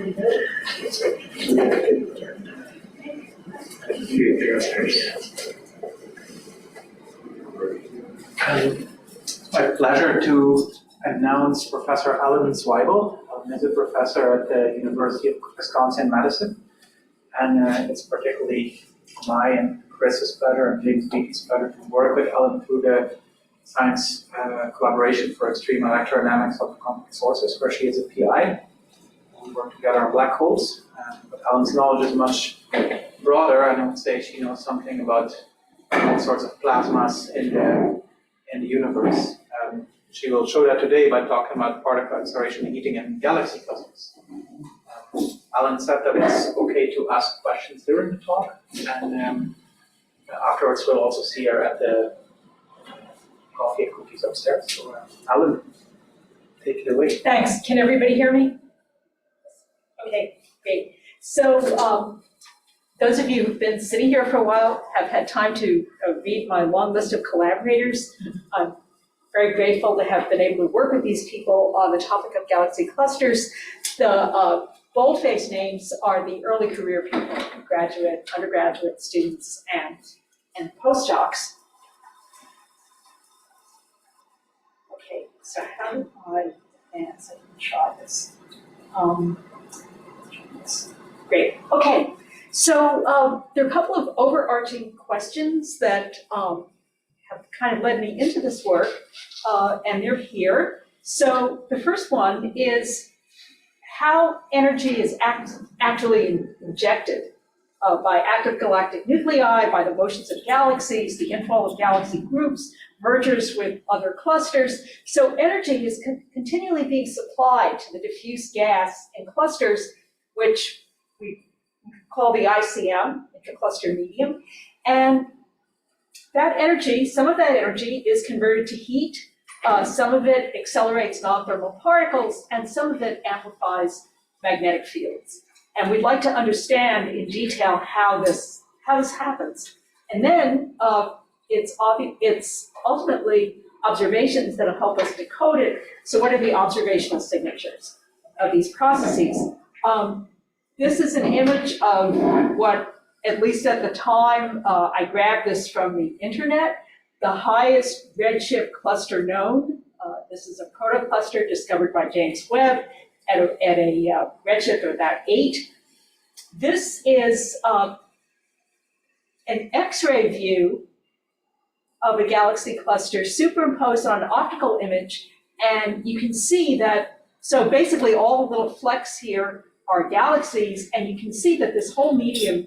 It's my pleasure to announce Professor Alan Zweibel. He's a professor at the University of Wisconsin-Madison. And it's particularly my and Chris's pleasure and James Beattie's pleasure to work with Alan through the science collaboration for extreme electrodynamics of complex sources, where she is a PI. We work together on black holes, but Alan's knowledge is much broader, and I would say she knows something about all sorts of plasmas in the universe. She will show that today by talking about particle acceleration and heating in galaxy clusters. Alan said that it's okay to ask questions during the talk, and afterwards we'll also see her at the coffee and cookies upstairs. So, Alan, take it away. Thanks. Can everybody hear me? Okay, great. So those of you who've been sitting here for a while have had time to read my long list of collaborators. I'm very grateful to have been able to work with these people on the topic of galaxy clusters. The bold-faced names are the early career people, graduate, undergraduate students, and postdocs. Okay, so how do I advance? I can try this. Great. Okay. So there are a couple of overarching questions that have kind of led me into this work, and they're here. So the first one is how energy is actually injected by active galactic nuclei, by the motions of galaxies, the inflow of galaxy groups, mergers with other clusters. So energy is continually being supplied to the diffuse gas in clusters, which we call the ICM, intercluster medium. And that energy, some of that energy is converted to heat, some of it accelerates non-thermal particles, and some of it amplifies magnetic fields. And we'd like to understand in detail how this happens. And then it's ultimately observations that'll help us decode it. So what are the observational signatures of these processes? This is an image of what, at least at the time, I grabbed this from the internet, the highest redshift cluster known. This is a protocluster discovered by James Webb at a redshift of about 8. This is an X-ray view of a galaxy cluster superimposed on an optical image, and you can see that, so basically all the little flecks here are galaxies, and you can see that this whole medium,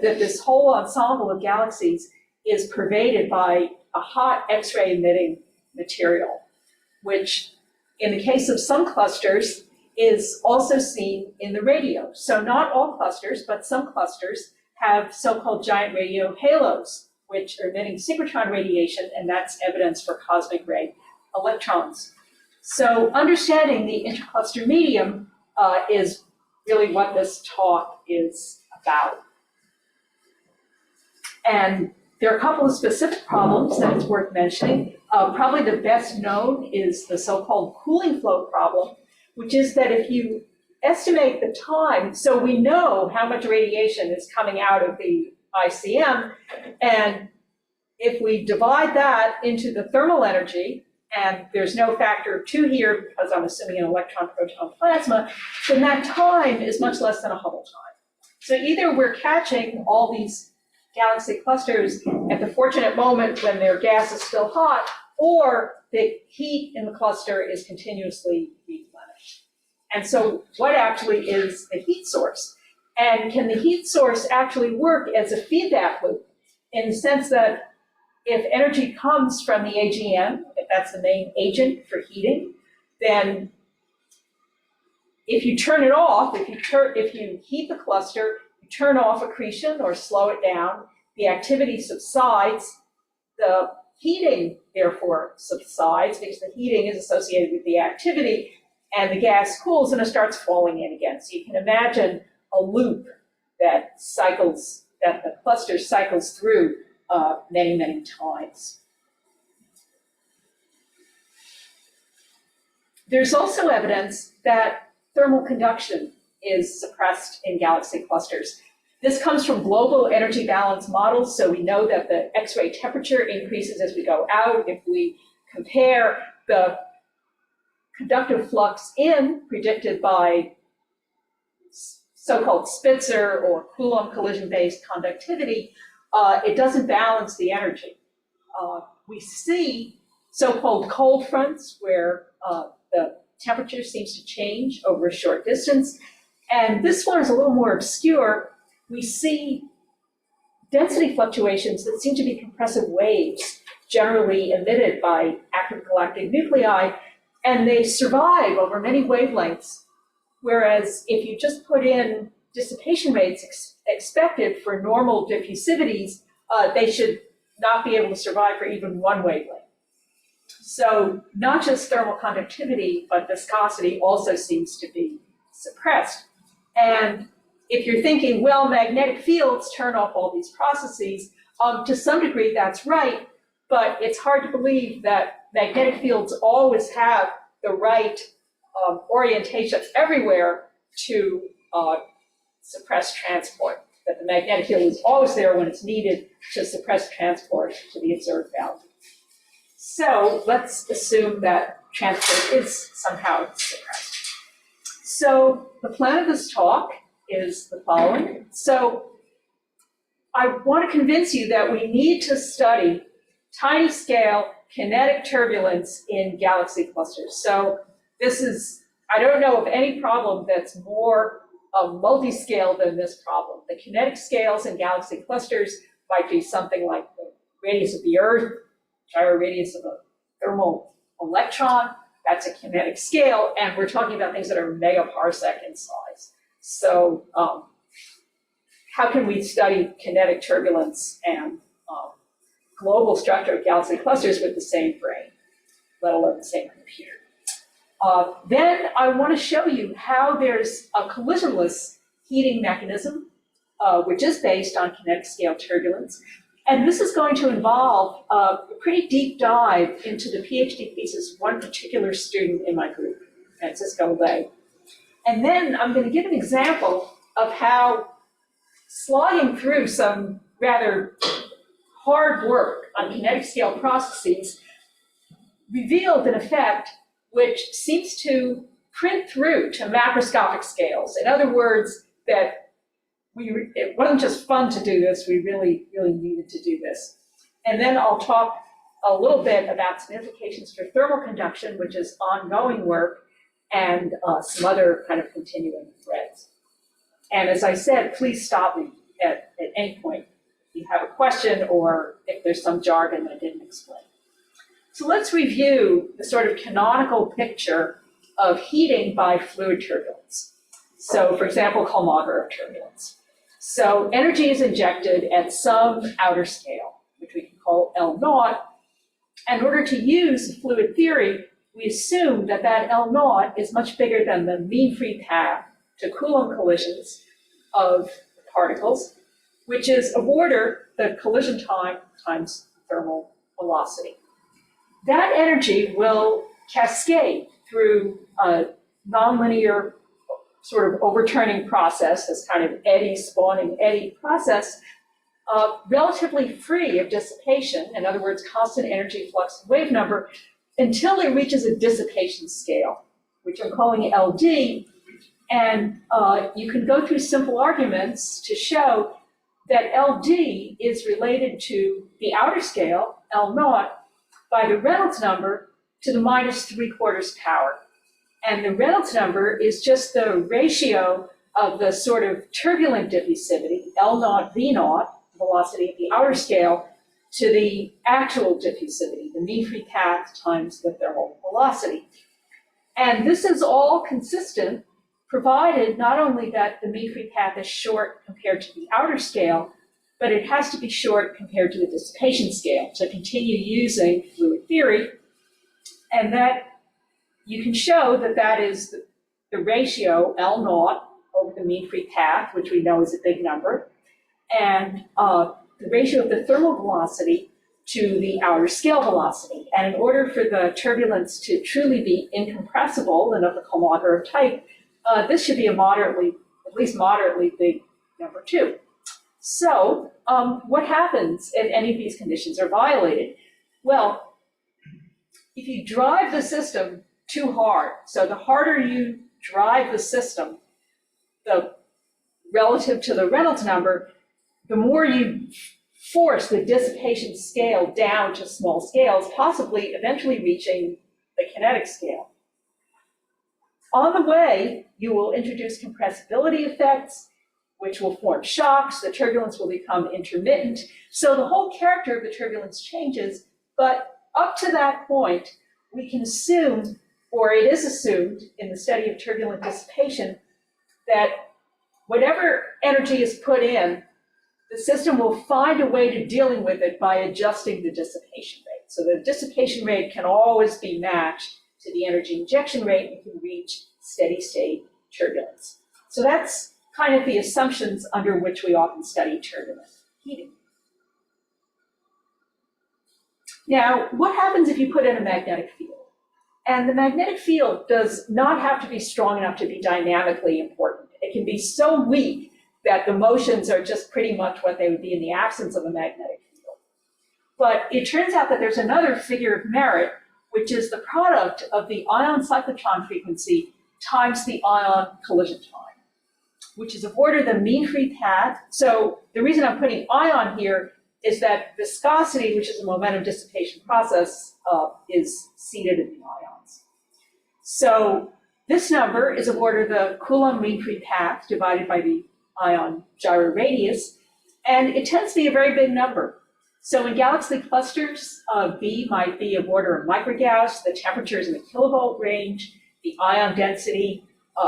that this whole ensemble of galaxies is pervaded by a hot X-ray emitting material, which in the case of some clusters is also seen in the radio. So not all clusters, but some clusters have so-called giant radio halos, which are emitting synchrotron radiation, and that's evidence for cosmic ray electrons. So understanding the intercluster medium is really what this talk is about. And there are a couple of specific problems that it's worth mentioning. Probably the best known is the so-called cooling flow problem, which is that if you estimate the time, so we know how much radiation is coming out of the ICM, and if we divide that into the thermal energy, and there's no factor of 2 here because I'm assuming an electron-proton plasma, then that time is much less than a Hubble time. So either we're catching all these galaxy clusters at the fortunate moment when their gas is still hot, or the heat in the cluster is continuously replenished. And so what actually is the heat source? And can the heat source actually work as a feedback loop in the sense that if energy comes from the AGN, if that's the main agent for heating, then if you turn it off, if you heat the cluster, you turn off accretion or slow it down, the activity subsides, the heating therefore subsides because the heating is associated with the activity, and the gas cools and it starts falling in again. So you can imagine a loop that cycles, that the cluster cycles through many, many times. There's also evidence that thermal conduction is suppressed in galaxy clusters. This comes from global energy balance models, so we know that the X-ray temperature increases as we go out. If we compare the conductive flux in predicted by so-called Spitzer or Coulomb collision-based conductivity, it doesn't balance the energy. We see so-called cold fronts where the temperature seems to change over a short distance. And this one is a little more obscure. We see density fluctuations that seem to be compressive waves generally emitted by active galactic nuclei, and they survive over many wavelengths. Whereas if you just put in dissipation rates expected for normal diffusivities, they should not be able to survive for even one wavelength. So not just thermal conductivity, but viscosity also seems to be suppressed. And if you're thinking, well, magnetic fields turn off all these processes, to some degree that's right, but it's hard to believe that magnetic fields always have the right orientation everywhere to suppress transport, that the magnetic field is always there when it's needed to suppress transport to the observed value. So let's assume that transport is somehow suppressed. So the plan of this talk is the following. So I want to convince you that we need to study tiny scale kinetic turbulence in galaxy clusters. So this is, I don't know of any problem that's more multi-scale than this problem. The kinetic scales in galaxy clusters might be something like the radius of the Earth, gyro radius of a thermal electron. That's a kinetic scale, and we're talking about things that are megaparsec in size. So how can we study kinetic turbulence and global structure of galaxy clusters with the same brain, let alone the same computer? Then I want to show you how there's a collisionless heating mechanism, which is based on kinetic scale turbulence. And this is going to involve a pretty deep dive into the PhD thesis of one particular student in my group, Francisco Lay. And then I'm going to give an example of how slogging through some rather hard work on kinetic scale processes revealed an effect which seems to print through to macroscopic scales. In other words, that it wasn't just fun to do this, we really needed to do this. And then I'll talk a little bit about some implications for thermal conduction, which is ongoing work, and some other kind of continuing threads. And as I said, please stop me at any point if you have a question or if there's some jargon I didn't explain. So let's review the sort of canonical picture of heating by fluid turbulence. So for example, Kolmogorov turbulence. So energy is injected at some outer scale, which we can call L naught. In order to use fluid theory, we assume that that L naught is much bigger than the mean free path to Coulomb collisions of particles, which is of order the collision time times thermal velocity. That energy will cascade through a nonlinear sort of overturning process, this kind of eddy, spawning eddy process, relatively free of dissipation, in other words, constant energy flux and wave number, until it reaches a dissipation scale, which I'm calling LD. And you can go through simple arguments to show that LD is related to the outer scale, L naught, by the Reynolds number to the -3/4 power. And the Reynolds number is just the ratio of the sort of turbulent diffusivity, L naught V naught, velocity at the outer scale, to the actual diffusivity, the mean free path times the thermal velocity. And this is all consistent, provided not only that the mean free path is short compared to the outer scale, but it has to be short compared to the dissipation scale to continue using fluid theory. And that you can show that that is the ratio L naught over the mean free path, which we know is a big number, and the ratio of the thermal velocity to the outer scale velocity. And in order for the turbulence to truly be incompressible and of the Kolmogorov type, this should be a at least moderately big number too. So what happens if any of these conditions are violated? Well, if you drive the system too hard, so the harder you drive the system, the relative to the Reynolds number, the more you force the dissipation scale down to small scales, possibly eventually reaching the kinetic scale. On the way, you will introduce compressibility effects, which will form shocks. The turbulence will become intermittent. So the whole character of the turbulence changes, but up to that point, we can assume, or it is assumed in the study of turbulent dissipation, that whatever energy is put in, the system will find a way to dealing with it by adjusting the dissipation rate. So the dissipation rate can always be matched to the energy injection rate. You can reach steady state turbulence. So that's kind of the assumptions under which we often study turbulent heating. Now, what happens if you put in a magnetic field? And the magnetic field does not have to be strong enough to be dynamically important. It can be so weak that the motions are just pretty much what they would be in the absence of a magnetic field. But it turns out that there's another figure of merit, which is the product of the ion cyclotron frequency times the ion collision time, which is of order the mean free path. So the reason I'm putting ion here is that viscosity, which is a momentum dissipation process, is seated in the ions. So this number is of order the Coulomb mean free path divided by the ion gyro radius, and it tends to be a very big number. So in galaxy clusters, B might be of order of microgauss, the temperature is in the kilovolt range, the ion density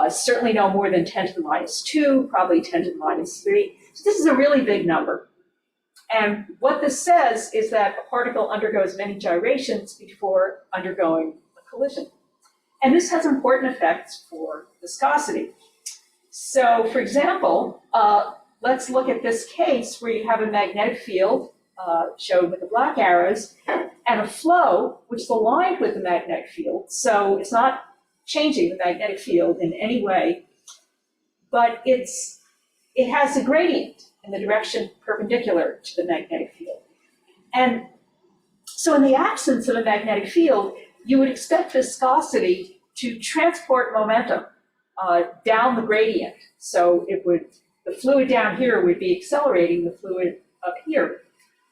certainly no more than 10 to the minus 2, probably 10 to the minus 3. So this is a really big number. And what this says is that a particle undergoes many gyrations before undergoing a collision. And this has important effects for viscosity. So for example, let's look at this case where you have a magnetic field shown with the black arrows and a flow which is aligned with the magnetic field. So it's not changing the magnetic field in any way, but it has a gradient in the direction perpendicular to the magnetic field. And so in the absence of a magnetic field, you would expect viscosity to transport momentum down the gradient. So the fluid down here would be accelerating the fluid up here.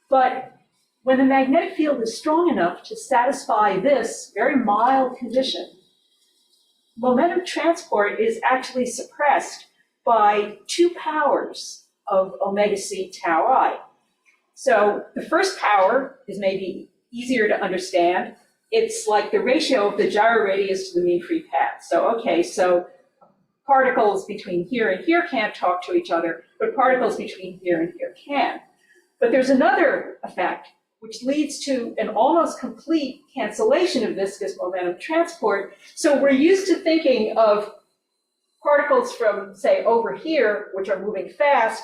But when the magnetic field is strong enough to satisfy this very mild condition, momentum transport is actually suppressed by 2 powers of omega c tau I. So the first power is maybe easier to understand. It's like the ratio of the gyro radius to the mean free path. So, okay, so particles between here and here can't talk to each other, but particles between here and here can. But there's another effect which leads to an almost complete cancellation of viscous momentum transport. So we're used to thinking of particles from, say, over here, which are moving fast,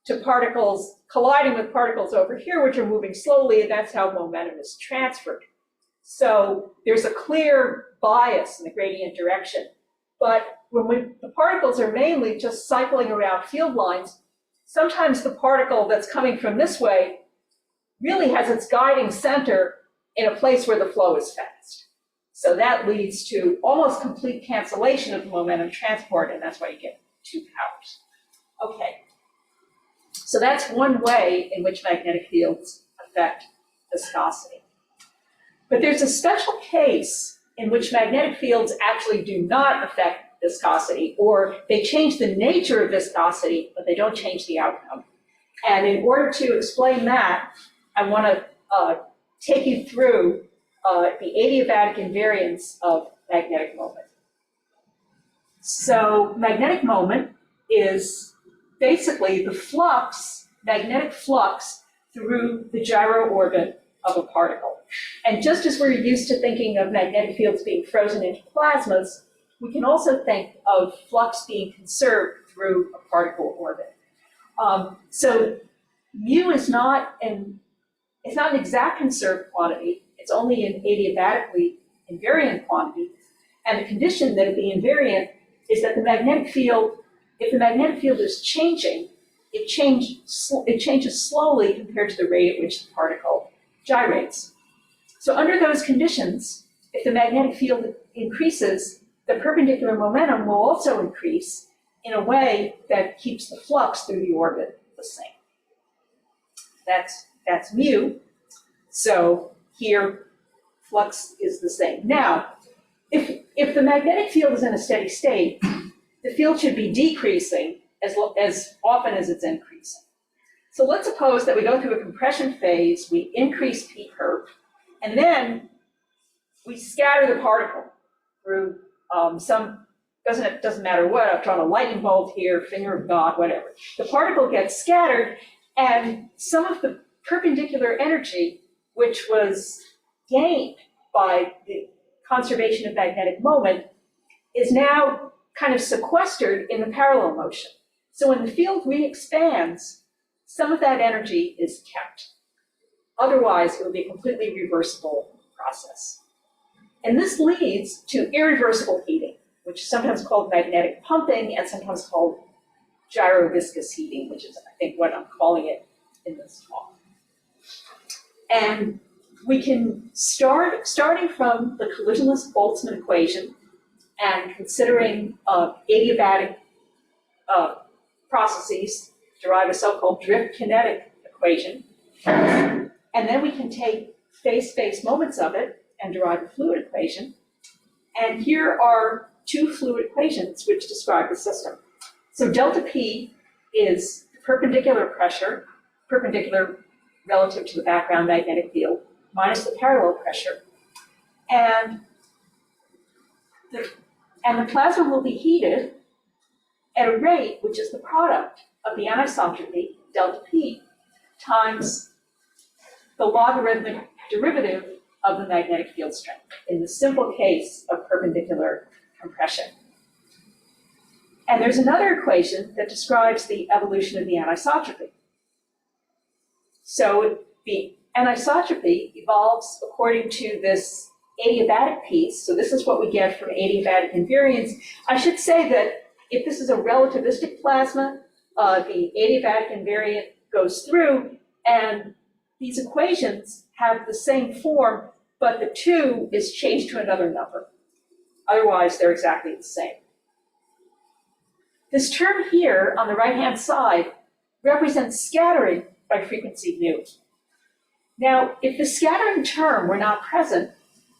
to particles colliding with particles over here, which are moving slowly, and that's how momentum is transferred. So there's a clear bias in the gradient direction. But when the particles are mainly just cycling around field lines, sometimes the particle that's coming from this way really has its guiding center in a place where the flow is fast. So that leads to almost complete cancellation of the momentum transport, and that's why you get 2 powers. Okay, so that's one way in which magnetic fields affect viscosity. But there's a special case in which magnetic fields actually do not affect viscosity, or they change the nature of viscosity, but they don't change the outcome. And in order to explain that, I want to take you through the adiabatic invariance of magnetic moment. So magnetic moment is basically the flux, magnetic flux through the gyro orbit of a particle. And just as we're used to thinking of magnetic fields being frozen into plasmas, we can also think of flux being conserved through a particle orbit. So mu is not an exact conserved quantity. It's only an adiabatically invariant quantity. And the condition that it be invariant is that the magnetic field, if the magnetic field is changing, it changes slowly compared to the rate at which the particle gyrates. So under those conditions, if the magnetic field increases, the perpendicular momentum will also increase in a way that keeps the flux through the orbit the same. That's mu. So here, flux is the same. Now, if the magnetic field is in a steady state, the field should be decreasing as often as it's increasing. So let's suppose that we go through a compression phase, we increase P perp, and then we scatter the particle through doesn't matter what, I've drawn a lightning bolt here, finger of God, whatever. The particle gets scattered, and some of the perpendicular energy, which was gained by the conservation of magnetic moment, is now kind of sequestered in the parallel motion. So when the field re-expands, some of that energy is kept. Otherwise, it would be a completely reversible process. And this leads to irreversible heating, which is sometimes called magnetic pumping and sometimes called gyroviscous heating, which is, I think, what I'm calling it in this talk. And we can starting from the collisionless Boltzmann equation and considering adiabatic processes, derive a so-called drift kinetic equation. And then we can take phase-space moments of it and derive a fluid equation. And here are two fluid equations which describe the system. So delta P is the perpendicular pressure, perpendicular relative to the background magnetic field, minus the parallel pressure. And the plasma will be heated at a rate which is the product of the anisotropy, delta P, times the logarithmic derivative of the magnetic field strength in the simple case of perpendicular compression. And there's another equation that describes the evolution of the anisotropy. So the anisotropy evolves according to this adiabatic piece. So this is what we get from adiabatic invariance. I should say that if this is a relativistic plasma, the adiabatic invariant goes through, and these equations have the same form, but the 2 is changed to another number. Otherwise, they're exactly the same. This term here on the right-hand side represents scattering by frequency nu. Now, if the scattering term were not present,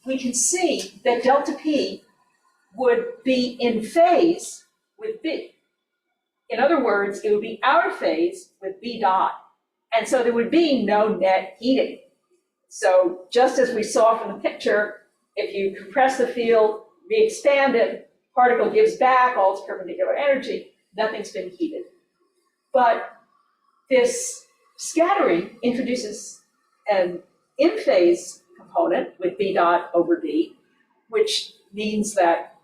we can see that delta P would be in phase with B. In other words, it would be out of phase with B dot. And so there would be no net heating. So just as we saw from the picture, if you compress the field, re-expand it, particle gives back all its perpendicular energy, nothing's been heated. But this scattering introduces an in-phase component with B dot over B, which means that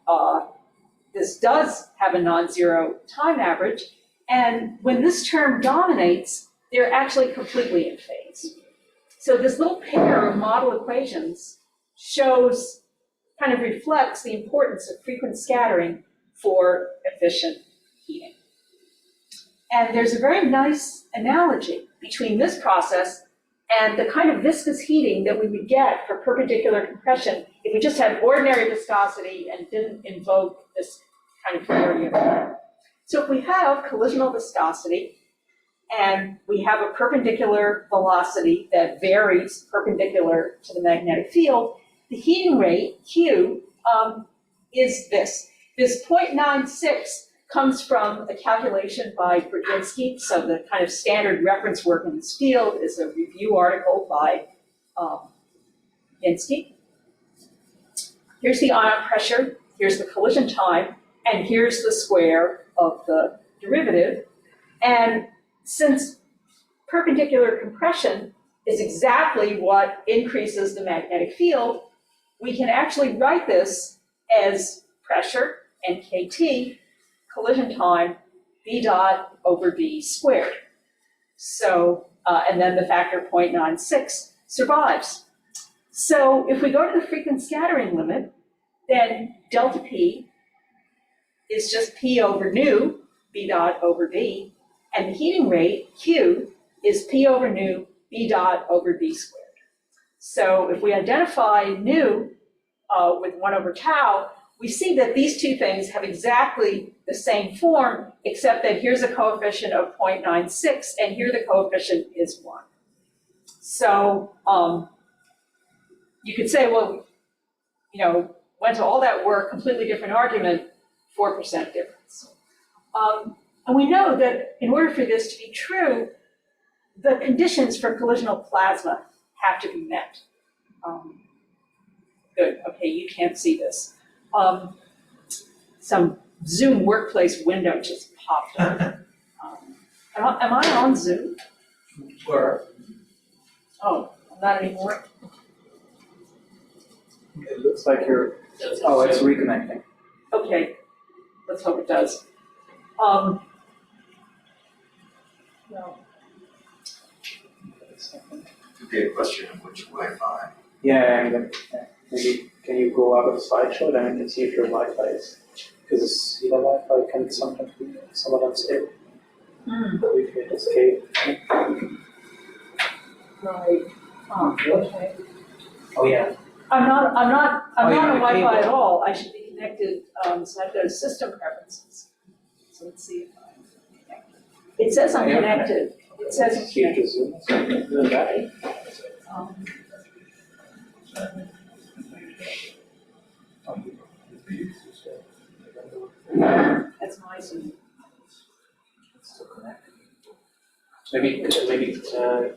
this does have a non-zero time average. And when this term dominates, they're actually completely in phase. So this little pair of model equations kind of reflects the importance of frequent scattering for efficient heating. And there's a very nice analogy between this process and the kind of viscous heating that we would get for perpendicular compression if we just had ordinary viscosity and didn't invoke this kind of theory of heat. So if we have collisional viscosity and we have a perpendicular velocity that varies perpendicular to the magnetic field, the heating rate, Q, is this. This 0.96 comes from a calculation by Brzezinski. So the kind of standard reference work in this field is a review article by Brzezinski. Here's the ion pressure, here's the collision time, and here's the square of the derivative. And since perpendicular compression is exactly what increases the magnetic field, we can actually write this as pressure, NKT, collision time, B dot over B squared. So, and then the factor 0.96 survives. So if we go to the frequent scattering limit, then delta P is just P over nu, B dot over D, and the heating rate, Q, is P over nu, B dot over D squared. So if we identify nu with 1 over tau, we see that these two things have exactly the same form, except that here's a coefficient of 0.96, and here the coefficient is 1. So you could say, well, went to all that work, completely different argument, 4% difference. And we know that in order for this to be true, the conditions for collisional plasma have to be met. Good, okay, you can't see this. Some Zoom workplace window just popped up. Am I on Zoom? Or Oh, I'm not anymore. it looks like you're, oh, it's reconnecting. Okay, let's hope it does. No. Could be a question of which Wi-Fi. Yeah, and then, maybe can you go out of the slideshow, then I can see if your Wi-Fi is, because the Wi-Fi can sometimes be somewhat unstable. But we can escape. Right. Okay. Oh, yeah. I'm not Oh, on you're on a Wi-Fi cable. at all. I should be connected, so I have to go to system preferences. So let's see if I'm connected. It says I'm Yeah, you're connected. It says I'm See if connected. the Zoom is doing that. That's my Zoom. It's still connected. Maybe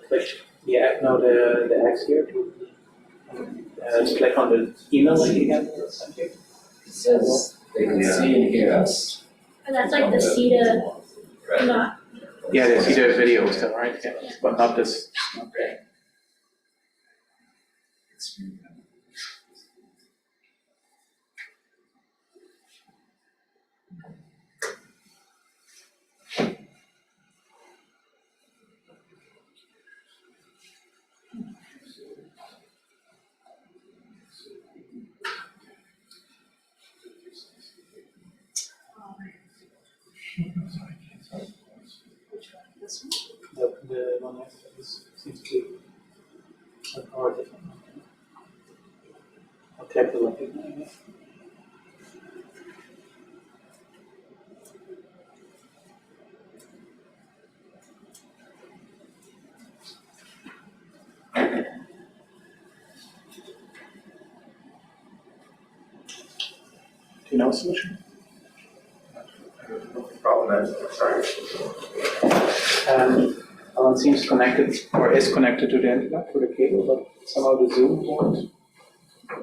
click, yeah, no, the X here to click on the email link again. Thank you. It says, They can see and hear us. And that's like the CITA, not, Yeah, they see the video still, right? Yeah, but not this. Okay. which one? This one? The one next to this seems to be or a different one. I'll tap the link again. Do you know a solution? Problem is, sorry. Alan seems connected or is connected to the internet through the cable, but somehow the Zoom won't.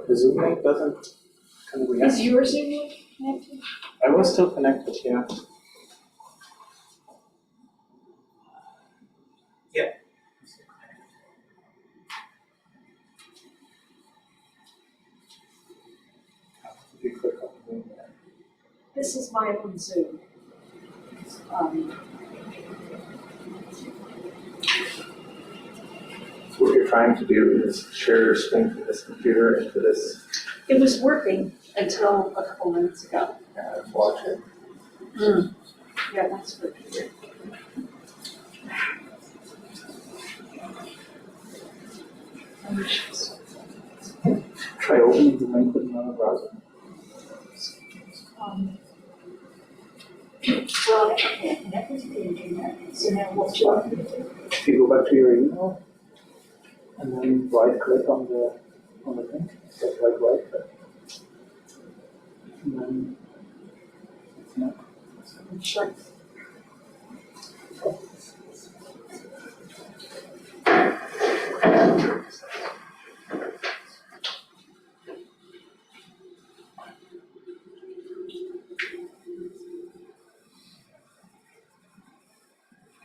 The Zoom link doesn't kind of react. Is your Zoom link connected? I was still connected, yeah. Yeah. If you click on the link there. This is my own Zoom. So what you're trying to do is share your screen from this computer into this It was working until a couple minutes ago. and watch it. Yeah, that's good. Try opening the link with another browser. Well, I can't connect to the internet, so now what you want me to do? If you go back to your email and then right click on the link, just like right click. And then it's not. Sure.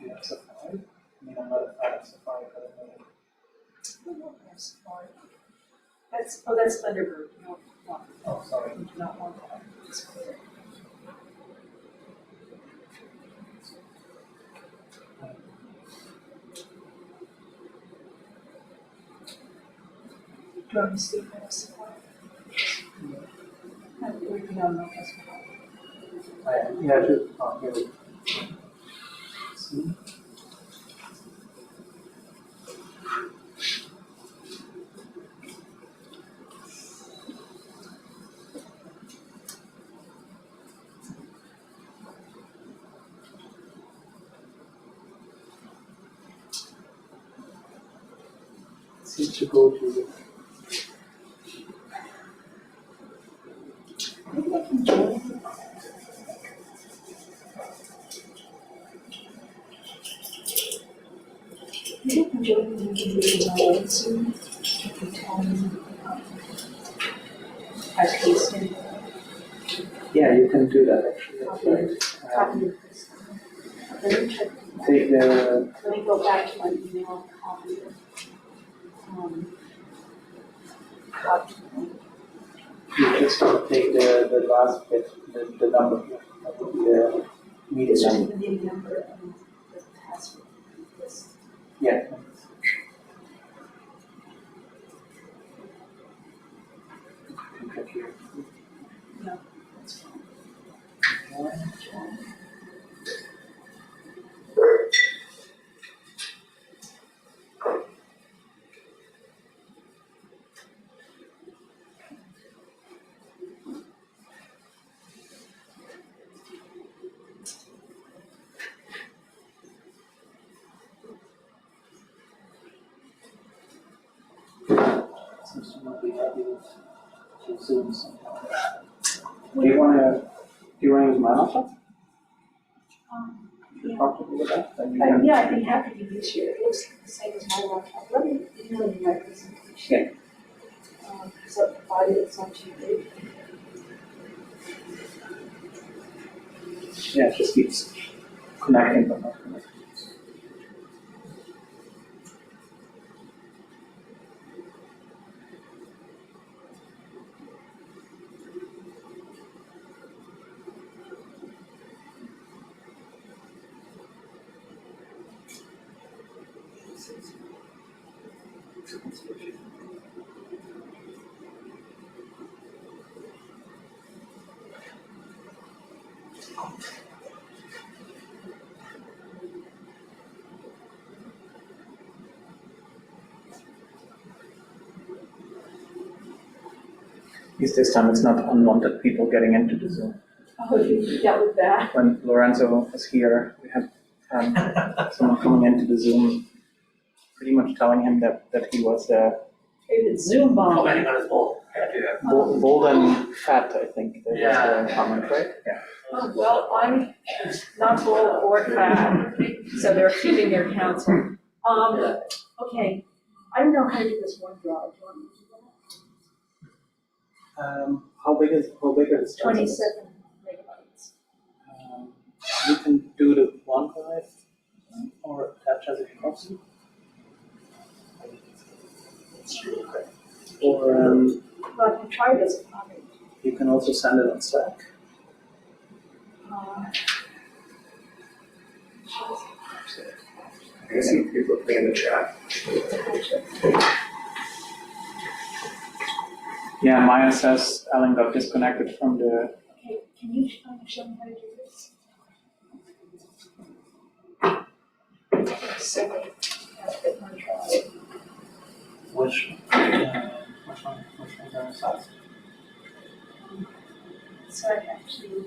Yeah, Safari. I mean, I'm not a fan of Safari, but I know. That's Thunderbird. No, no, Oh, sorry. we do not want that. It's clear. Do you want me to speak for Safari? No, we do not know Safari. Yeah, here we go. See? Seems to go to the Maybe I can join. Maybe I can join and give you my old Zoom. You can tell me I pasted. Yeah, you can do that actually. That's right. Copy of this. Let me check. Take the Let me go back to my email and copy it. Copy. you just take the last bit, the number here. That would be the meeting This number. is the meeting number and the password. This. Yeah. You can click here. No, that's fine. Join. Seems to not be happy with Zoom sometimes. Do you wanna use my laptop? Yeah. Talk to me about that? Then you can- Yeah, I'd be happy to use your, it looks like the same as my laptop. Let me email you my presentation. So provided it's not too big. Yeah, it just keeps connecting but not connecting. At least this time it's not unwanted people getting into the Zoom. Oh, you dealt with that. When Lorenzo was here, we had someone coming into the Zoom, pretty much telling him that he was It's Zoom bomb. Commenting on his bowl. Can't do that. bold and fat, I think. That was the comment, right? Yeah. Oh, well, I'm not bold or fat, so they're keeping their counsel. Okay, I don't know how to do this OneDrive. Do you want me to do that? How big is it? 27 megabytes. You can do the OneDrive or attach as a proxy. Or Well, I can try this. you can also send it on Slack. I see people putting in the chat. Yeah, Maya says Alan got disconnected from the. Okay, can you show me how to do this? So, OneDrive. Which one are the size? So I actually.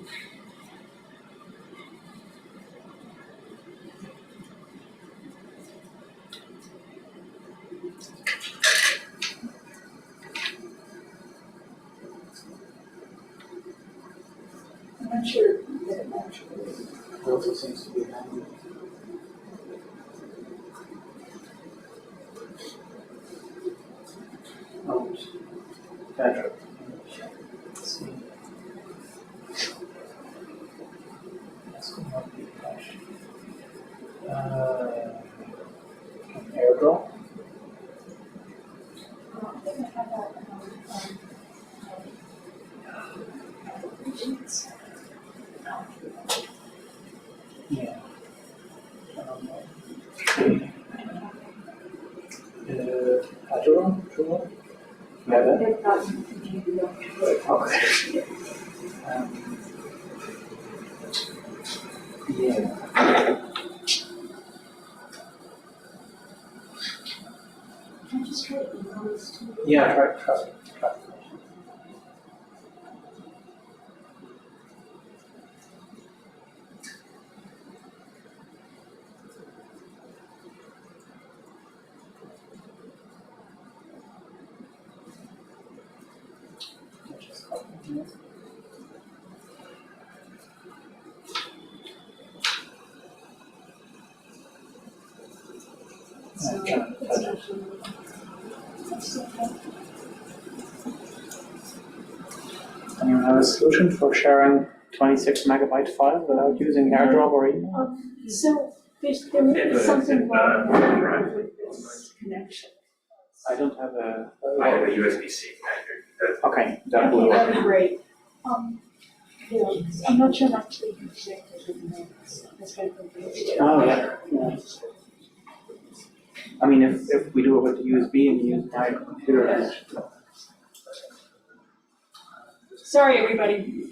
I'm not sure that it actually. It also seems to be handy. Oh, better. Let's see. That's going to be cache. AirDrop. I think I have that. Yeah. Azure, sure. Yeah, that. They've gotten to do Okay. Can I just try to email this to you? Yeah, try. Anyone have a solution for sharing 26 megabyte file without using AirDrop or email? So there may be something wrong with this connection. I don't have a. I have a USB-C connector. Okay, that will Okay, work. that'd be great. I'm not sure I'm actually connected with the notes. That's kind of confusing. Oh, yeah. I mean, if we do it with the USB and use my computer. Sorry, everybody.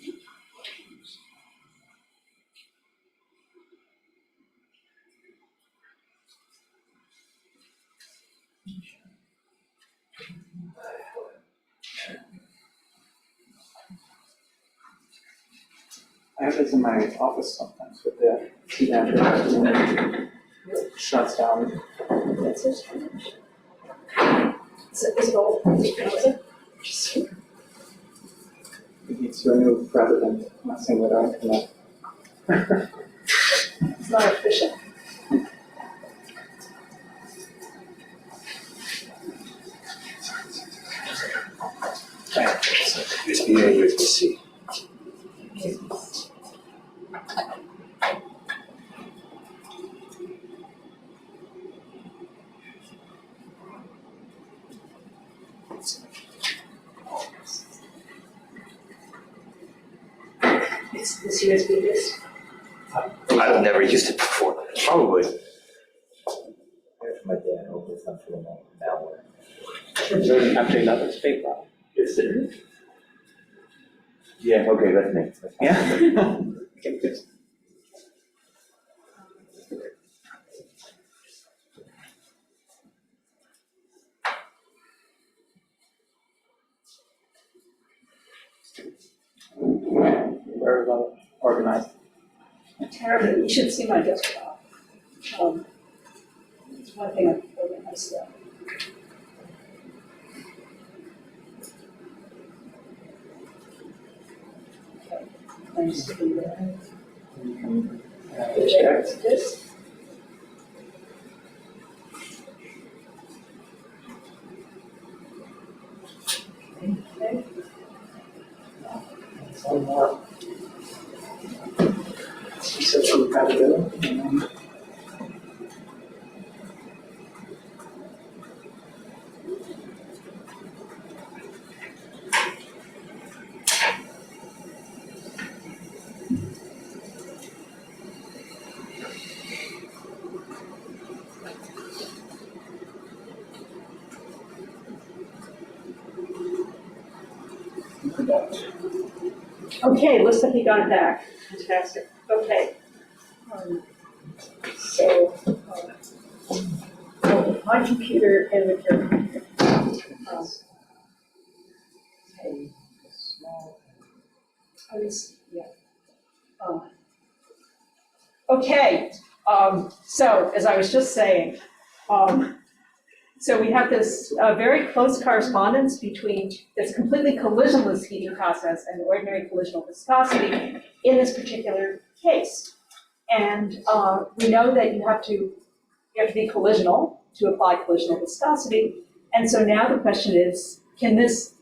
I have this in my office sometimes with the CITA shuts down. That's so strange. Is it all? It needs your new president messing with our internet. It's not efficient. USB A, USB-C. It's this USB disk. I've never used it before. Probably. My dad opened something about malware. Actually, that was fake problem. Is it? Yeah, okay, that's next. Yeah? Okay, good. Very well organized. Terrible. You should see my desktop. It's one thing I've organized there. Okay. Thanks to do that. Check. This. Okay. One more. Set compatibility. Okay, looks like you got it back. Fantastic. Okay. My computer and with your computer. Okay, so as I was just saying, so we have this very close correspondence between this completely collisionless heating process and ordinary collisional viscosity in this particular case. And we know that you have to be collisional to apply collisional viscosity. And so now the question is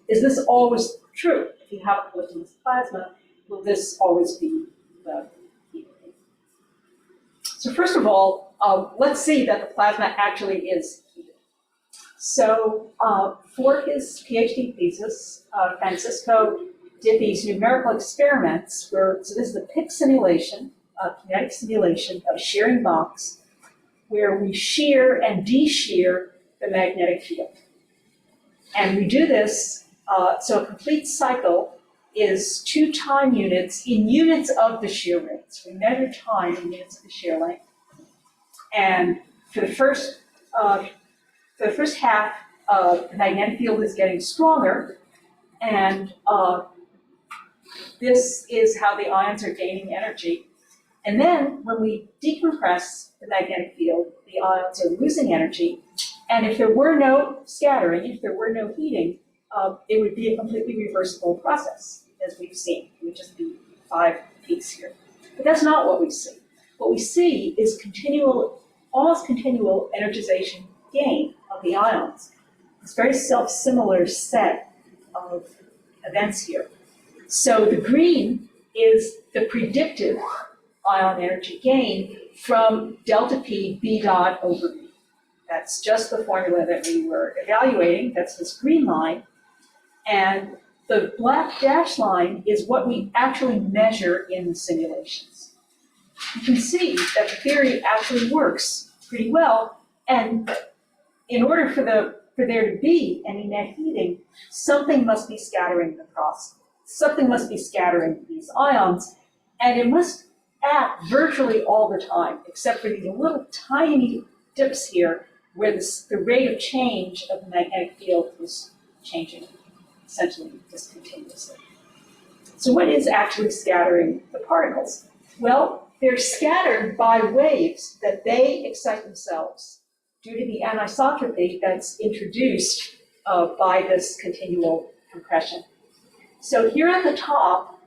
this always true? If you have a collisionless plasma, will this always be the heat? So first of all, let's see that the plasma actually is heated. So for his PhD thesis, Francisco did these numerical experiments so this is a PIC simulation, kinetic simulation of a shearing box, where we shear and de-shear the magnetic field. And we do this, so a complete cycle is 2 time units in units of the shear rates. We measure time in units of the shear length. And for the first half, the magnetic field is getting stronger, and this is how the ions are gaining energy. And then when we decompress the magnetic field, the ions are losing energy. And if there were no scattering, if there were no heating, it would be a completely reversible process, as we've seen. It would just be 5 peaks here. But that's not what we see. What we see is continual, almost continual energization gain of the ions. It's a very self-similar set of events here. So the green is the predicted ion energy gain from delta P B dot over B. That's just the formula that we were evaluating. That's this green line. And the black dashed line is what we actually measure in the simulations. You can see that the theory actually works pretty well. And in order for there to be any net heating, something must be scattering the process. Something must be scattering these ions, and it must act virtually all the time, except for these little tiny dips here where the rate of change of the magnetic field is changing essentially discontinuously. So what is actually scattering the particles? Well, they're scattered by waves that they excite themselves due to the anisotropy that's introduced by this continual compression. So here at the top,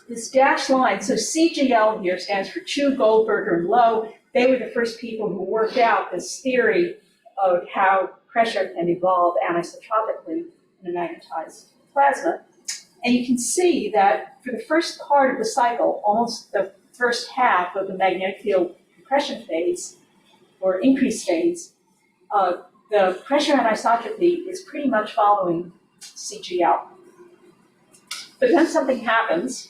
this dashed line, so CGL here stands for Chu, Goldberger, and Lowe. They were the first people who worked out this theory of how pressure can evolve anisotropically in a magnetized plasma. And you can see that for the first part of the cycle, almost the first half of the magnetic field compression phase, or increase phase, the pressure anisotropy is pretty much following CGL. But then something happens,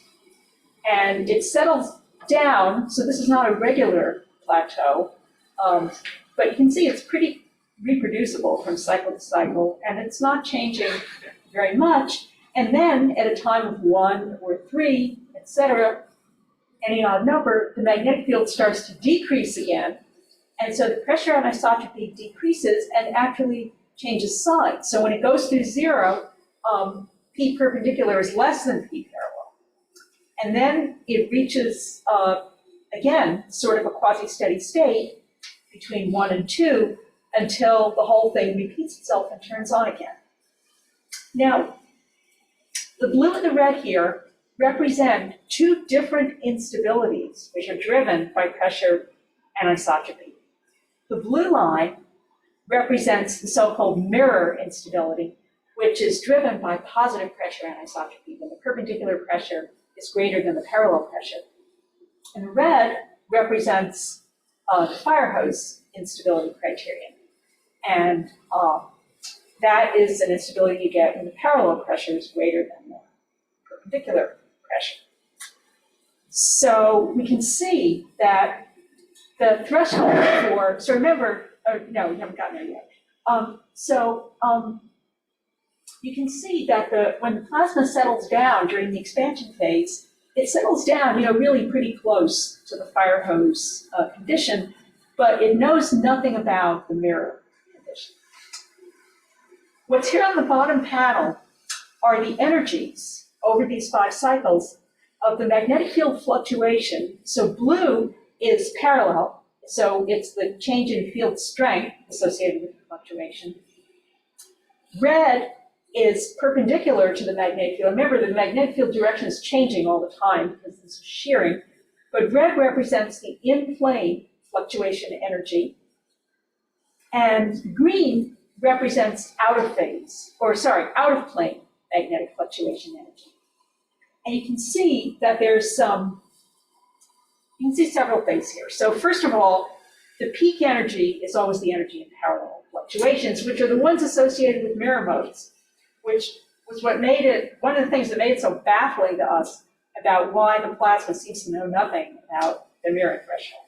and it settles down, so this is not a regular plateau, but you can see it's pretty reproducible from cycle to cycle, and it's not changing very much. And then at a time of 1 or 3, etc., any odd number, the magnetic field starts to decrease again, and so the pressure anisotropy decreases and actually changes sign. So when it goes through 0, P perpendicular is less than P parallel. And then it reaches, again, sort of a quasi-steady state between 1 and 2 until the whole thing repeats itself and turns on again. Now, the blue and the red here represent 2 different instabilities which are driven by pressure anisotropy. The blue line represents the so-called mirror instability, which is driven by positive pressure anisotropy, when the perpendicular pressure is greater than the parallel pressure. And red represents the fire hose instability criterion. And that is an instability you get when the parallel pressure is greater than the perpendicular pressure. So we can see that the threshold for, so remember, no, we haven't gotten there yet. You can see that when the plasma settles down during the expansion phase, it settles down, really pretty close to the fire hose condition, but it knows nothing about the mirror condition. What's here on the bottom panel are the energies over these 5 cycles of the magnetic field fluctuation. So blue is parallel, so it's the change in field strength associated with the fluctuation. Red is perpendicular to the magnetic field. Remember, the magnetic field direction is changing all the time because this is shearing, but red represents the in-plane fluctuation energy, and green represents out of plane magnetic fluctuation energy. And you can see that there's several things here. So first of all, the peak energy is always the energy in parallel fluctuations, which are the ones associated with mirror modes, which was one of the things that made it so baffling to us about why the plasma seems to know nothing about the mirror threshold.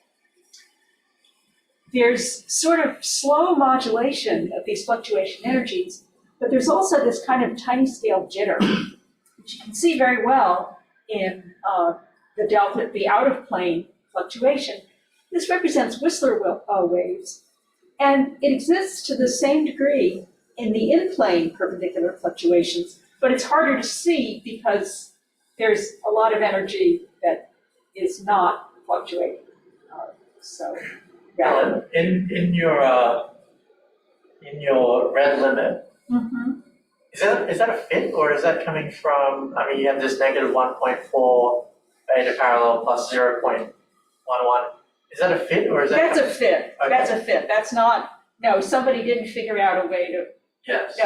There's sort of slow modulation of these fluctuation energies, but there's also this kind of tiny scale jitter which you can see very well in the delta, the out-of-plane fluctuation. This represents Whistler waves, and it exists to the same degree in the in-plane perpendicular fluctuations, but it's harder to see because there's a lot of energy that is not fluctuating. So, yeah. Alan, in your red limit, Mhm. is that a fit, or is that coming from, I mean, you have this -1.4 beta parallel plus 0.11. Is that a fit, or is that? That's a fit, Okay. that's a fit, that's not, no, somebody didn't figure out a way to, Yes.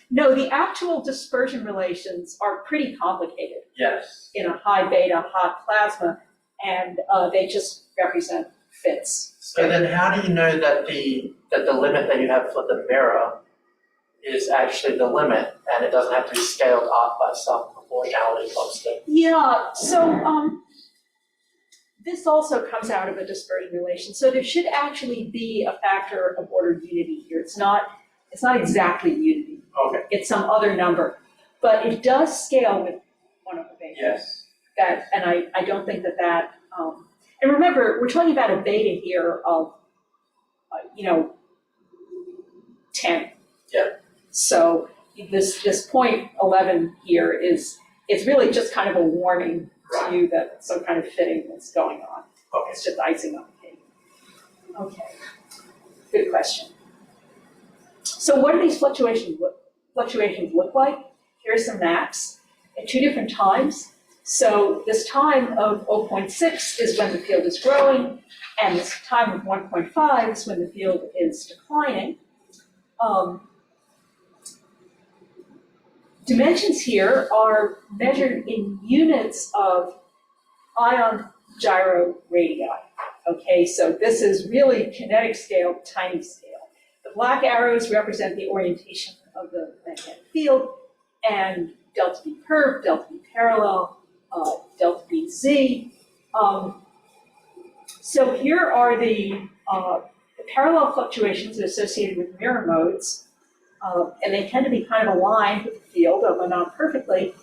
no, the actual dispersion relations are pretty complicated Yes. in a high beta hot plasma, and they just represent fits. So then how do you know that the limit that you have for the mirror is actually the limit, and it doesn't have to be scaled up by some proportionality constant? Yeah, so this also comes out of a dispersion relation. So there should actually be a factor of ordered unity here. It's not exactly unity. Okay. It's some other number, but it does scale with 1/beta. Yes. And I don't think that and remember, we're talking about a beta here of 10. Yeah. So this 0.11 here is really just kind of a warning to you that some kind of fitting is going on. Okay. It's just icing on the cake. Okay, good question. So what do these fluctuations look like? Here's some maps at two different times. So this time of 0.6 is when the field is growing, and this time of 1.5 is when the field is declining. Dimensions here are measured in units of ion gyro radii. Okay, so this is really kinetic scale, tiny scale. The black arrows represent the orientation of the magnetic field, and delta V curve, delta V parallel, delta V Z. So here are the parallel fluctuations associated with mirror modes, and they tend to be kind of aligned with the field, although not perfectly.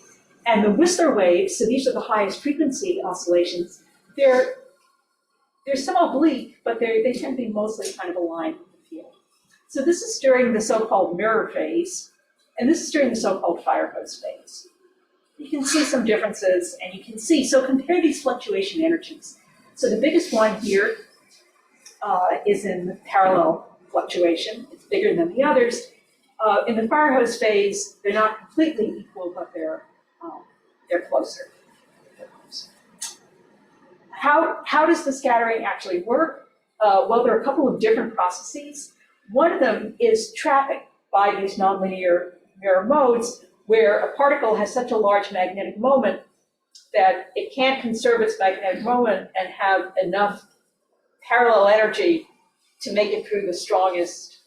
And the Whistler waves, so these are the highest frequency oscillations, they're somewhat oblique, but they tend to be mostly kind of aligned with the field. So this is during the so-called mirror phase, and this is during the so-called fire hose phase. You can see some differences, and you can see, so compare these fluctuation energies. So the biggest one here is in parallel fluctuation. It's bigger than the others. In the fire hose phase, they're not completely equal, but they're closer. How does the scattering actually work? Well, there are a couple of different processes. One of them is trapping by these nonlinear mirror modes, where a particle has such a large magnetic moment that it can't conserve its magnetic moment and have enough parallel energy to make it through the strongest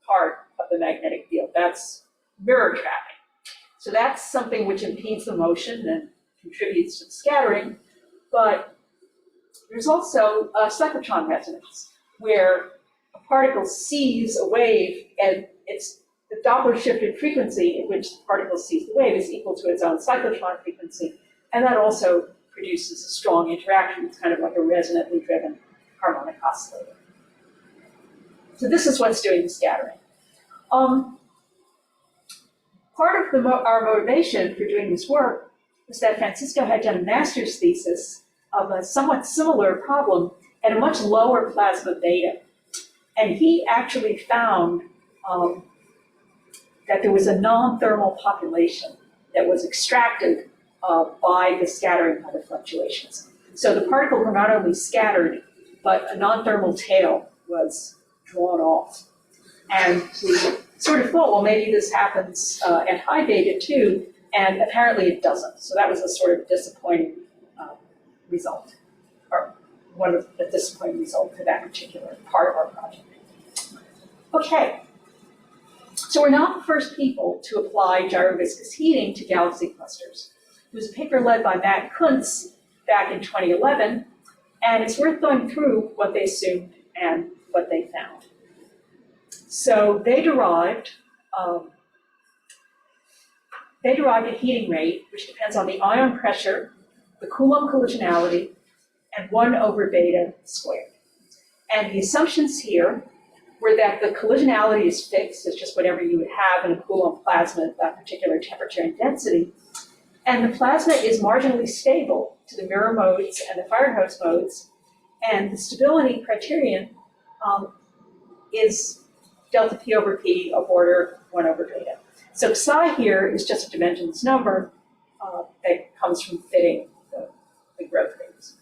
part of the magnetic field. That's mirror trapping. So that's something which impedes the motion and contributes to the scattering. But there's also a cyclotron resonance, where a particle sees a wave, and it's the Doppler shifted frequency in which the particle sees the wave is equal to its own cyclotron frequency, and that also produces a strong interaction. It's kind of like a resonantly driven harmonic oscillator. So this is what's doing the scattering. Part of our motivation for doing this work was that Francisco had done a master's thesis of a somewhat similar problem at a much lower plasma beta. And he actually found that there was a non-thermal population that was extracted by the scattering by the fluctuations. So the particles were not only scattered, but a non-thermal tail was drawn off. And we sort of thought, well, maybe this happens at high beta too, and apparently it doesn't. So that was a sort of disappointing result, or one of the disappointing result for that particular part of our project. Okay, so we're not the first people to apply gyroviscous heating to galaxy clusters. It was a paper led by Matt Kuntz back in 2011, and it's worth going through what they assumed and what they found. So they derived they derived a heating rate which depends on the ion pressure, the Coulomb collisionality, and 1 over beta squared. And the assumptions here were that the collisionality is fixed, it's just whatever you would have in a Coulomb plasma at that particular temperature and density. And the plasma is marginally stable to the mirror modes and the fire hose modes. And the stability criterion is delta P over P of order 1 over beta. So psi here is just a dimensionless number that comes from fitting the growth rates.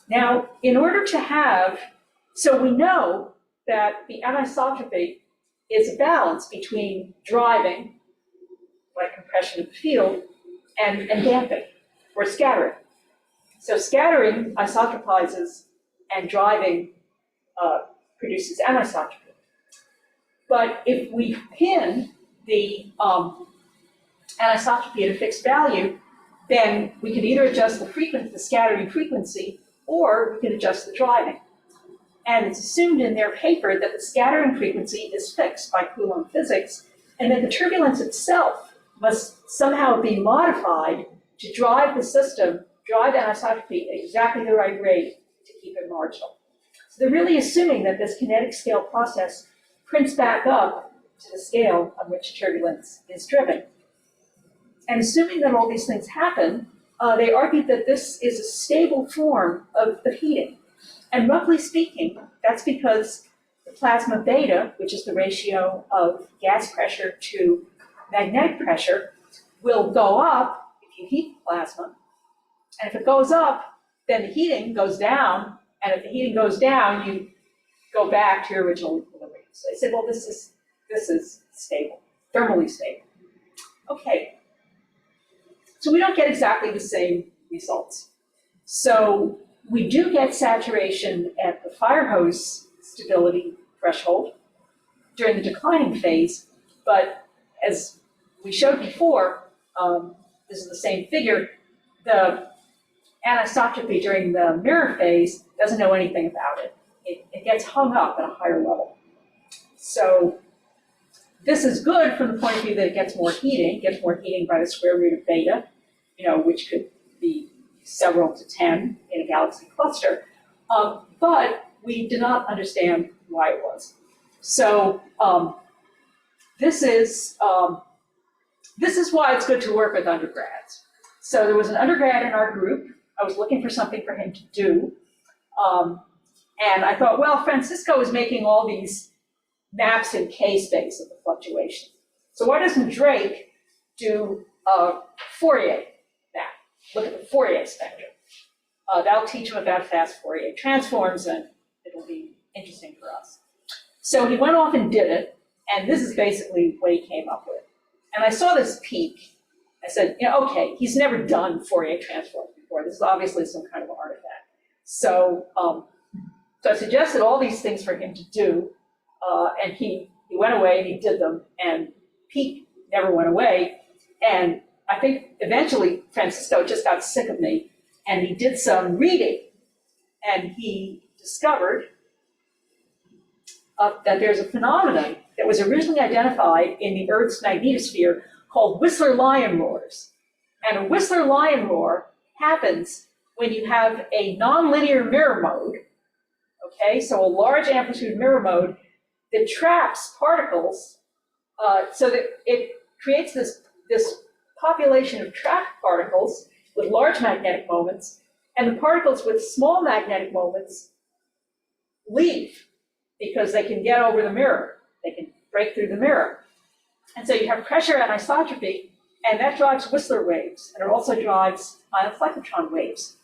Now, in order to have, so we know that the anisotropy is a balance between driving, like compression of the field, and damping, or scattering. So scattering isotropizes, and driving produces anisotropy. But if we pin the anisotropy at a fixed value, then we can either adjust the scattering frequency, or we can adjust the driving. And it's assumed in their paper that the scattering frequency is fixed by Coulomb physics, and that the turbulence itself must somehow be modified to drive the system, drive anisotropy at exactly the right rate to keep it marginal. So they're really assuming that this kinetic scale process prints back up to the scale on which turbulence is driven. And assuming that all these things happen, they argued that this is a stable form of heating. And roughly speaking, that's because the plasma beta, which is the ratio of gas pressure to magnetic pressure, will go up if you heat the plasma. And if it goes up, then the heating goes down. And if the heating goes down, you go back to your original equilibrium. So they said, well, this is stable, thermally stable. Okay. So we don't get exactly the same results. So we do get saturation at the fire hose stability threshold during the declining phase, but as we showed before, this is the same figure, the anisotropy during the mirror phase doesn't know anything about it. It gets hung up at a higher level. So this is good from the point of view that it gets more heating by the square root of beta, which could be several to 10 in a galaxy cluster. But we did not understand why it was. So this is why it's good to work with undergrads. So there was an undergrad in our group. I was looking for something for him to do. And I thought, well, Francisco is making all these maps in K-space of the fluctuation. So why doesn't Drake do a Fourier map? Look at the Fourier spectrum. That'll teach him about fast Fourier transforms, and it'll be interesting for us. So he went off and did it, and this is basically what he came up with. And I saw this peak. I said, okay, he's never done Fourier transforms before. This is obviously some kind of artifact. So, so I suggested all these things for him to do, and he went away and he did them, and peak never went away. And I think eventually Francisco just got sick of me, and he did some reading, and he discovered that there's a phenomenon that was originally identified in the Earth's magnetosphere called Whistler-Lion roars. And a Whistler-Lion roar happens when you have a nonlinear mirror mode, okay, so a large amplitude mirror mode that traps particles so that it creates this population of trapped particles with large magnetic moments, and the particles with small magnetic moments leave because they can get over the mirror. They can break through the mirror. And so you have pressure anisotropy, and that drives Whistler waves, and it also drives ion cyclotron waves.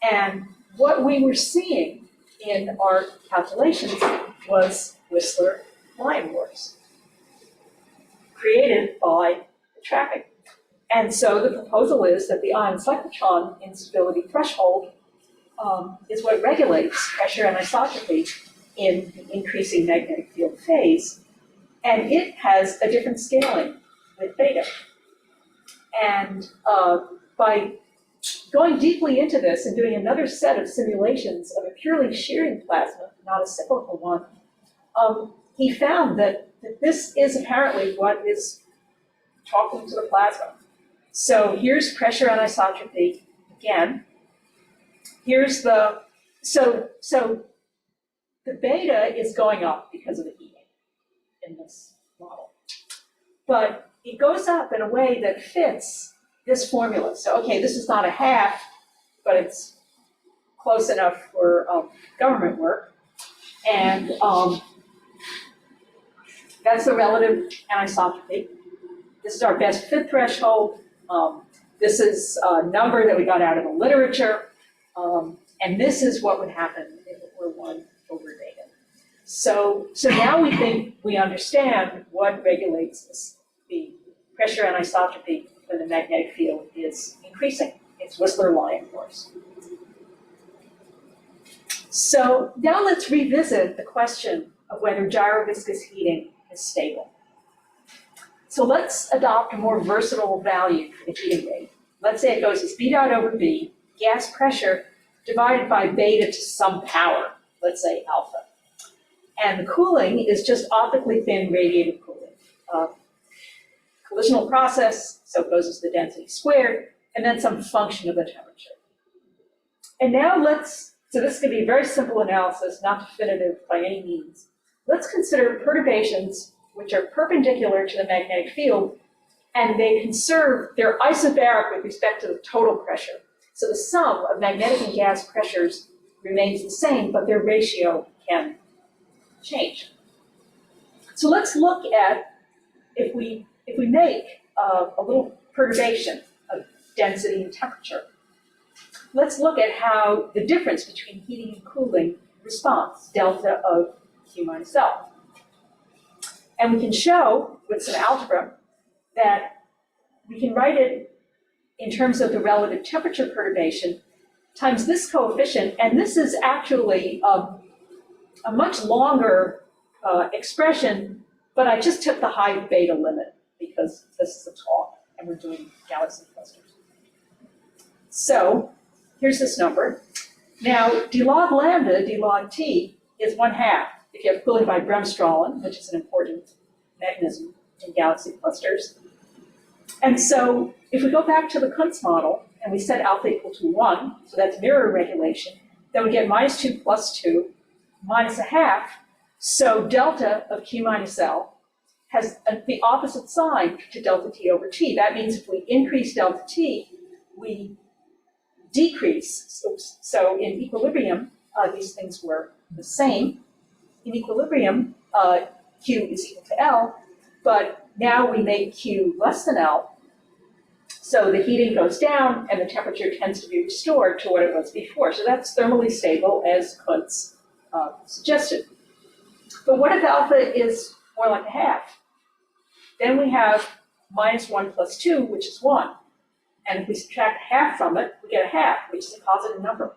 And what we were seeing in our calculations was Whistler-Lion roars created by the trapping. And so the proposal is that the ion cyclotron instability threshold is what regulates pressure anisotropy in the increasing magnetic field phase. And it has a different scaling with beta. And by going deeply into this and doing another set of simulations of a purely shearing plasma, not a cyclical one, he found that this is apparently what is talking to the plasma. So here's pressure anisotropy again. Here's the, so the beta is going up because of the heating in this model. But it goes up in a way that fits this formula. So, okay, this is not a half, but it's close enough for government work. And that's the relative anisotropy. This is our best fit threshold. This is a number that we got out of the literature. And this is what would happen if it were 1 over beta. So now we think we understand what regulates this, the pressure anisotropy when the magnetic field is increasing. It's Whistler-Lyon force. So now let's revisit the question of whether gyroviscous heating is stable. So let's adopt a more versatile value for the heating rate. Let's say it goes as B dot over B, gas pressure divided by beta to some power, let's say alpha. And the cooling is just optically thin radiated cooling. Collisional process, so it goes as the density squared, and then some function of the temperature. And now so this is going to be a very simple analysis, not definitive by any means. Let's consider perturbations which are perpendicular to the magnetic field, and they're isobaric with respect to the total pressure. So the sum of magnetic and gas pressures remains the same, but their ratio can change. So let's look at, if we make a little perturbation of density and temperature, let's look at how the difference between heating and cooling responds, delta of Q minus L. And we can show with some algebra that we can write it in terms of the relative temperature perturbation times this coefficient, and this is actually a much longer expression, but I just took the high beta limit because this is a talk and we're doing galaxy clusters. So here's this number. Now, d log lambda, d log t is 1/2 if you have cooling by Bremsstrahlung, which is an important mechanism in galaxy clusters. And so if we go back to the Kuntz model and we set alpha equal to 1, so that's mirror regulation, then we get -2 plus 2 minus 1/2. So delta of Q minus L has the opposite sign to delta T over T. That means if we increase delta T, we decrease. So in equilibrium, these things were the same. In equilibrium, Q is equal to L, but now we make Q less than L. So the heating goes down and the temperature tends to be restored to what it was before. So that's thermally stable, as Kuntz suggested. But what if alpha is more like 1/2? Then we have -1 plus 2, which is 1. And if we subtract 1/2 from it, we get 1/2, which is a positive number.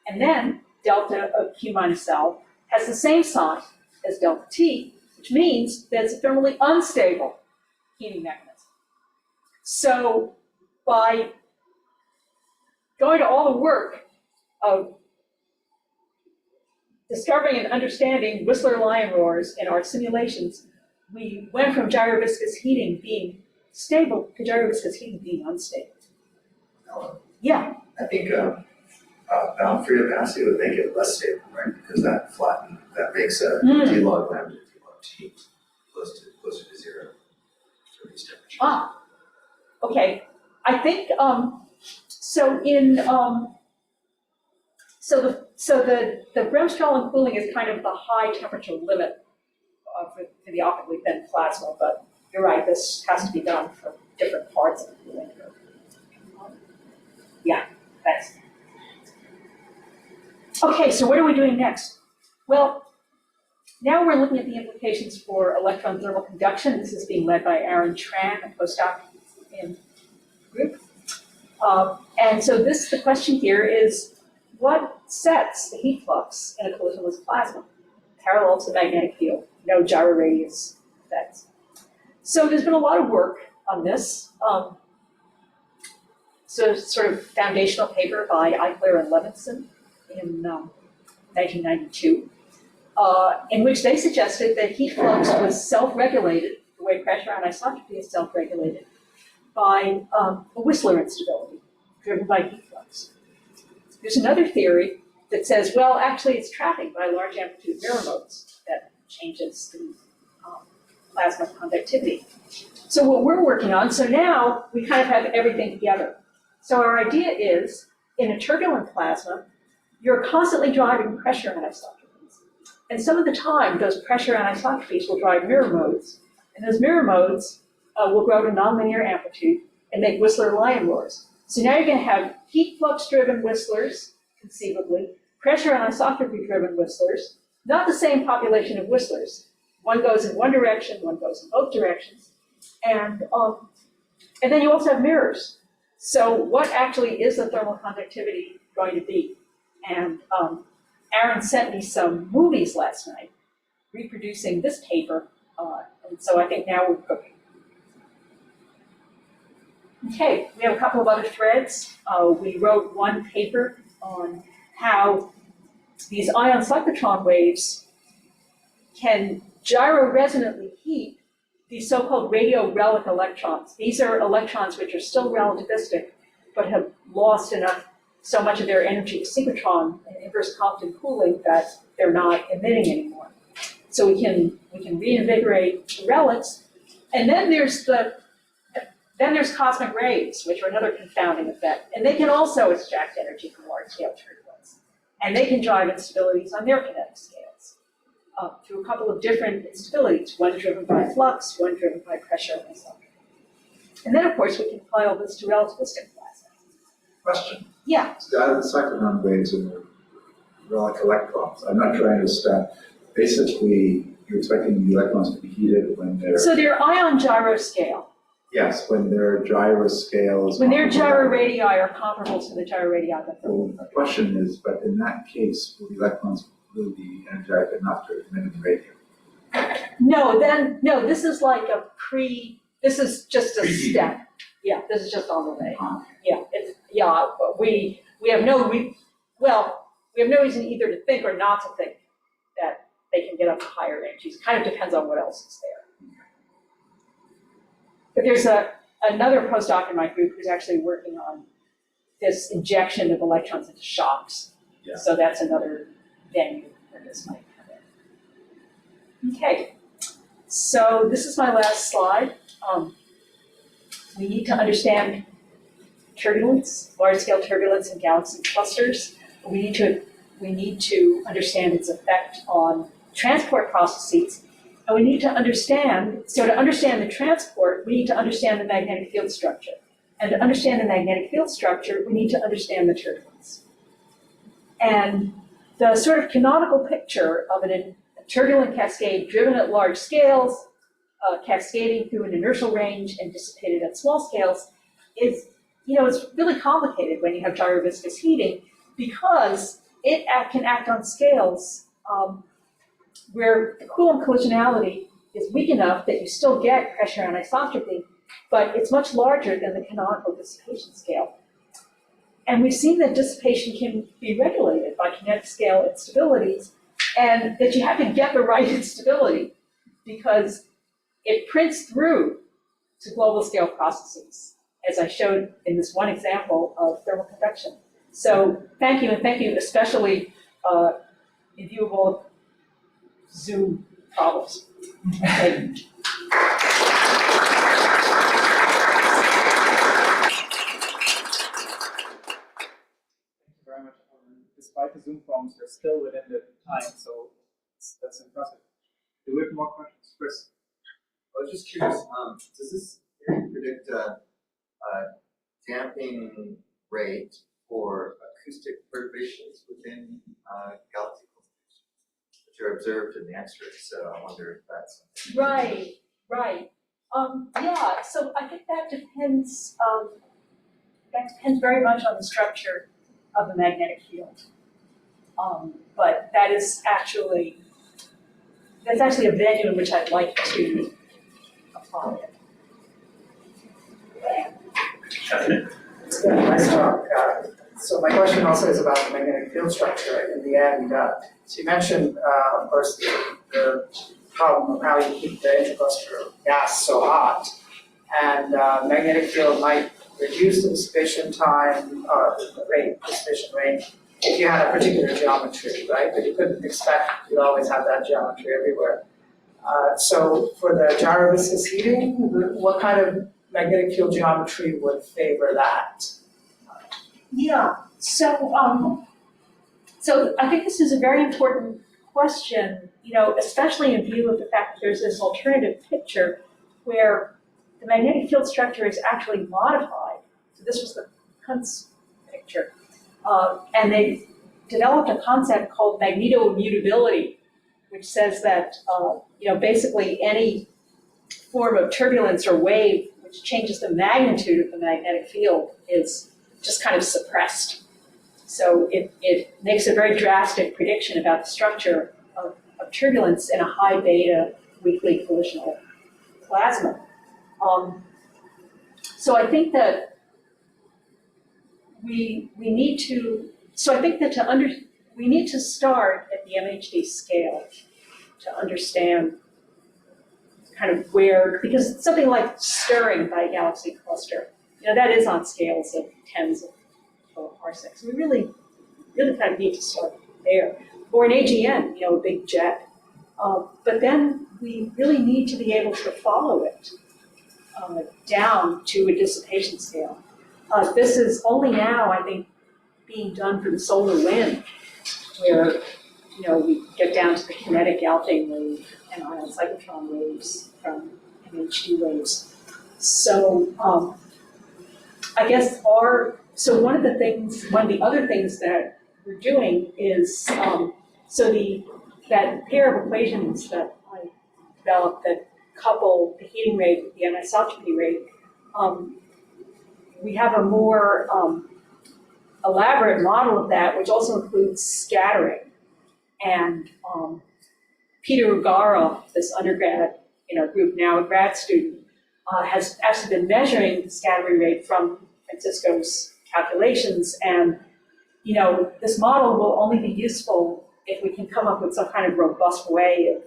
And then delta of Q minus L has the same sign as delta T, which means that it's a thermally unstable heating mechanism. So by going to all the work of discovering and understanding Whistler-Lyon roars in our simulations, we went from gyroviscous heating being stable to gyroviscous heating being unstable. Yeah. I think bound free opacity would make it less stable, right? Because that makes a d log lambda, d log t closer to 0 for these temperatures. Ah, okay. I think so. In so the Bremsstrahlung cooling is kind of the high temperature limit for the optically thin plasma, but you're right. This has to be done for different parts of the cooling curve. Yeah, thanks. Okay, so what are we doing next? Well, now we're looking at the implications for electron thermal conduction. This is being led by Aaron Tran, a postdoc in the group. And so the question here is, what sets the heat flux in a collisionless plasma? Parallel to the magnetic field, no gyro radius effects. So there's been a lot of work on this. So sort of foundational paper by Eichler and Levinson in 1992, in which they suggested that heat flux was self-regulated the way pressure anisotropy is self-regulated by a Whistler instability driven by heat flux. There's another theory that says, well, actually it's trapping by large amplitude mirror modes that changes the plasma conductivity. So what we're working on, so now we kind of have everything together. So our idea is, in a turbulent plasma, you're constantly driving pressure anisotrophies. And some of the time, those pressure anisotrophies will drive mirror modes, and those mirror modes will grow to nonlinear amplitude and make Whistler lion roars. So now you're going to have heat flux-driven Whistlers, conceivably, pressure anisotropy-driven Whistlers, not the same population of Whistlers. One goes in one direction, one goes in both directions, and then you also have mirrors. So what actually is the thermal conductivity going to be? And Aaron sent me some movies last night reproducing this paper, and so I think now we're cooking. Okay, we have a couple of other threads. We wrote one paper on how these ion cyclotron waves can gyroresonantly heat these so-called radio relic electrons. These are electrons which are still relativistic, but have lost so much of their energy to synchrotron and inverse Compton cooling that they're not emitting anymore. So we can reinvigorate the relics. And then there's cosmic rays, which are another confounding effect. And they can also extract energy from large-scale turbulence. And they can drive instabilities on their kinetic scales through a couple of different instabilities, one driven by flux, one driven by pressure anisotropy. And then, of course, we can apply all this to relativistic plasma. Question. Yeah. So out of the cyclotron waves and the relic electrons, I'm not trying to understand. Basically, you're expecting the electrons to be heated when they're... So they're ion gyroscale. Yes, when their gyroscales... When their gyroradii are comparable to the gyroradii that they're... So the question is, but in that case, will the electrons really be energized enough to emit the radio? No, this is like this is just a step. Yeah, this is just on the way. Yeah, but we have no reason either to think or not to think that they can get up to higher energies. It kind of depends on what else is there. But there's another postdoc in my group who's actually working on this injection of electrons into shocks. Yeah. So that's another venue where this might come in. Okay, so this is my last slide. We need to understand turbulence, large-scale turbulence in galaxy clusters. We need to understand its effect on transport processes, and we need to understand, so to understand the transport, we need to understand the magnetic field structure. And to understand the magnetic field structure, we need to understand the turbulence. And the sort of canonical picture of a turbulent cascade driven at large scales, cascading through an inertial range and dissipated at small scales is, it's really complicated when you have gyroviscous heating because it can act on scales where the Coulomb collisionality is weak enough that you still get pressure anisotropy, but it's much larger than the canonical dissipation scale. And we've seen that dissipation can be regulated by kinetic scale instabilities, and that you have to get the right instability because it prints through to global scale processes, as I showed in this one example of thermal convection. So thank you, and thank you especially in view of all Zoom problems. Thank you. Very much. Despite the Zoom problems, we're still within the time, so that's impressive. Do we have more questions? Chris? I was just curious, does this theory predict a damping rate for acoustic perturbations within galaxy clusters, which are observed in the X-ray? So I wonder if that's something. Right. Yeah, so I think that depends very much on the structure of the magnetic field. But that's actually a venue in which I'd like to apply it. Yeah, nice talk. So my question also is about the magnetic field structure in the end. So you mentioned, of course, the problem of how you keep the intercluster gas so hot. And magnetic field might reduce the dissipation time, or the rate, dissipation rate, if you had a particular geometry, right? But you couldn't expect you'd always have that geometry everywhere. So for the gyroviscous heating, what kind of magnetic field geometry would favor that? Yeah, so I think this is a very important question, especially in view of the fact that there's this alternative picture where the magnetic field structure is actually modified. So this was the Kuntz picture. And they developed a concept called magnetoimmutability, which says that, basically any form of turbulence or wave which changes the magnitude of the magnetic field is just kind of suppressed. So it makes a very drastic prediction about the structure of turbulence in a high beta weakly collisional plasma. So I think that we need to start at the MHD scale to understand kind of where, because something like stirring by a galaxy cluster, that is on scales of tens of kiloparsecs. We really kind of need to start there. Or an AGN, a big jet. But then we really need to be able to follow it down to a dissipation scale. This is only now, I think, being done for the solar wind, where we get down to the kinetic Alfvén wave and ion cyclotron waves from MHD waves. So I guess one of the other things that we're doing is that pair of equations that I developed that couple the heating rate with the anisotropy rate, we have a more elaborate model of that, which also includes scattering. And Peter Ugara, this undergrad in our group, now a grad student, has actually been measuring the scattering rate from Francisco's calculations. And this model will only be useful if we can come up with some kind of robust way of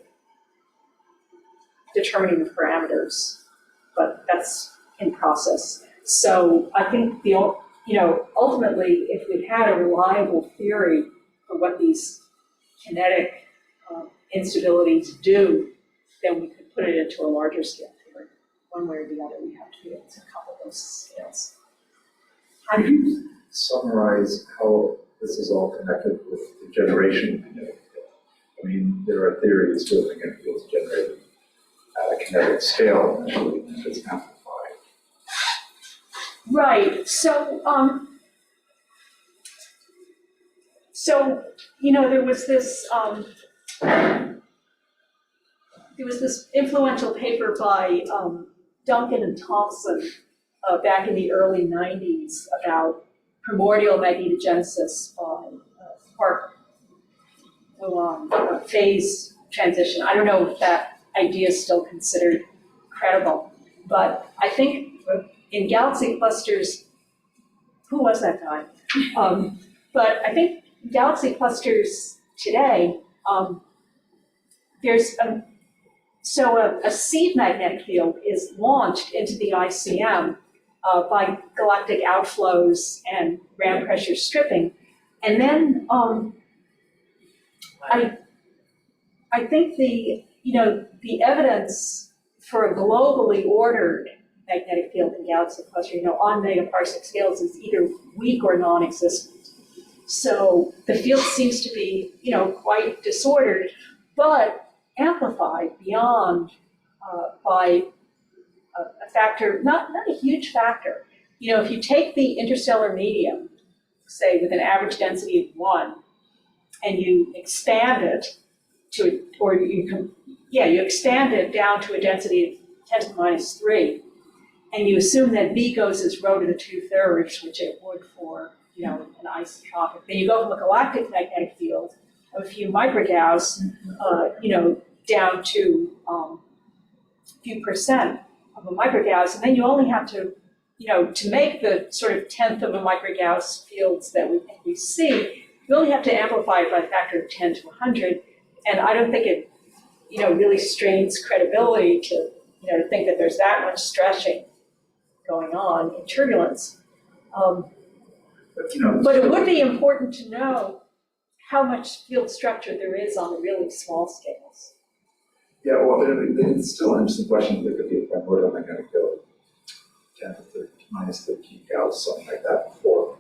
determining the parameters, but that's in process. So I think ultimately, if we had a reliable theory for what these kinetic instabilities do, then we could put it into a larger scale theory. One way or the other, we have to be able to couple those scales. How do you summarize how this is all connected with the generation of kinetic field? I mean, there are theories where magnetic fields generated at a kinetic scale, actually, and it's amplified. Right. So, there was this influential paper by Duncan and Thompson back in the early 90s about primordial magnetogenesis by quark-gluon phase transition. I don't know if that idea is still considered credible, but I think in galaxy clusters, who was that guy? But I think galaxy clusters today, there's a seed magnetic field is launched into the ICM by galactic outflows and ram pressure stripping, and then I think the evidence for a globally ordered magnetic field in galaxy cluster, on megaparsec scales is either weak or non-existent. So the field seems to be, quite disordered, but amplified beyond by a factor, not a huge factor. If you take the interstellar medium, say with an average density of 1, and you expand it you expand it down to a density of 10 to the minus 3, and you assume that B goes as rho to the 2/3, which it would for an isotropic. Then you go from a galactic magnetic field of a few microgauss, down to a few percent of a microgauss, and then you only have to, to make the sort of 1/10 of a microgauss fields that we see, you only have to amplify it by a factor of 10 to 100, and I don't think really strains credibility to, to think that there's that much stretching going on in turbulence. But it would be important to know how much field structure there is on the really small scales. Yeah, well, it's still an interesting question. There could be a primordial magnetic field, 10 to 13, minus 13 Gauss, something like that, before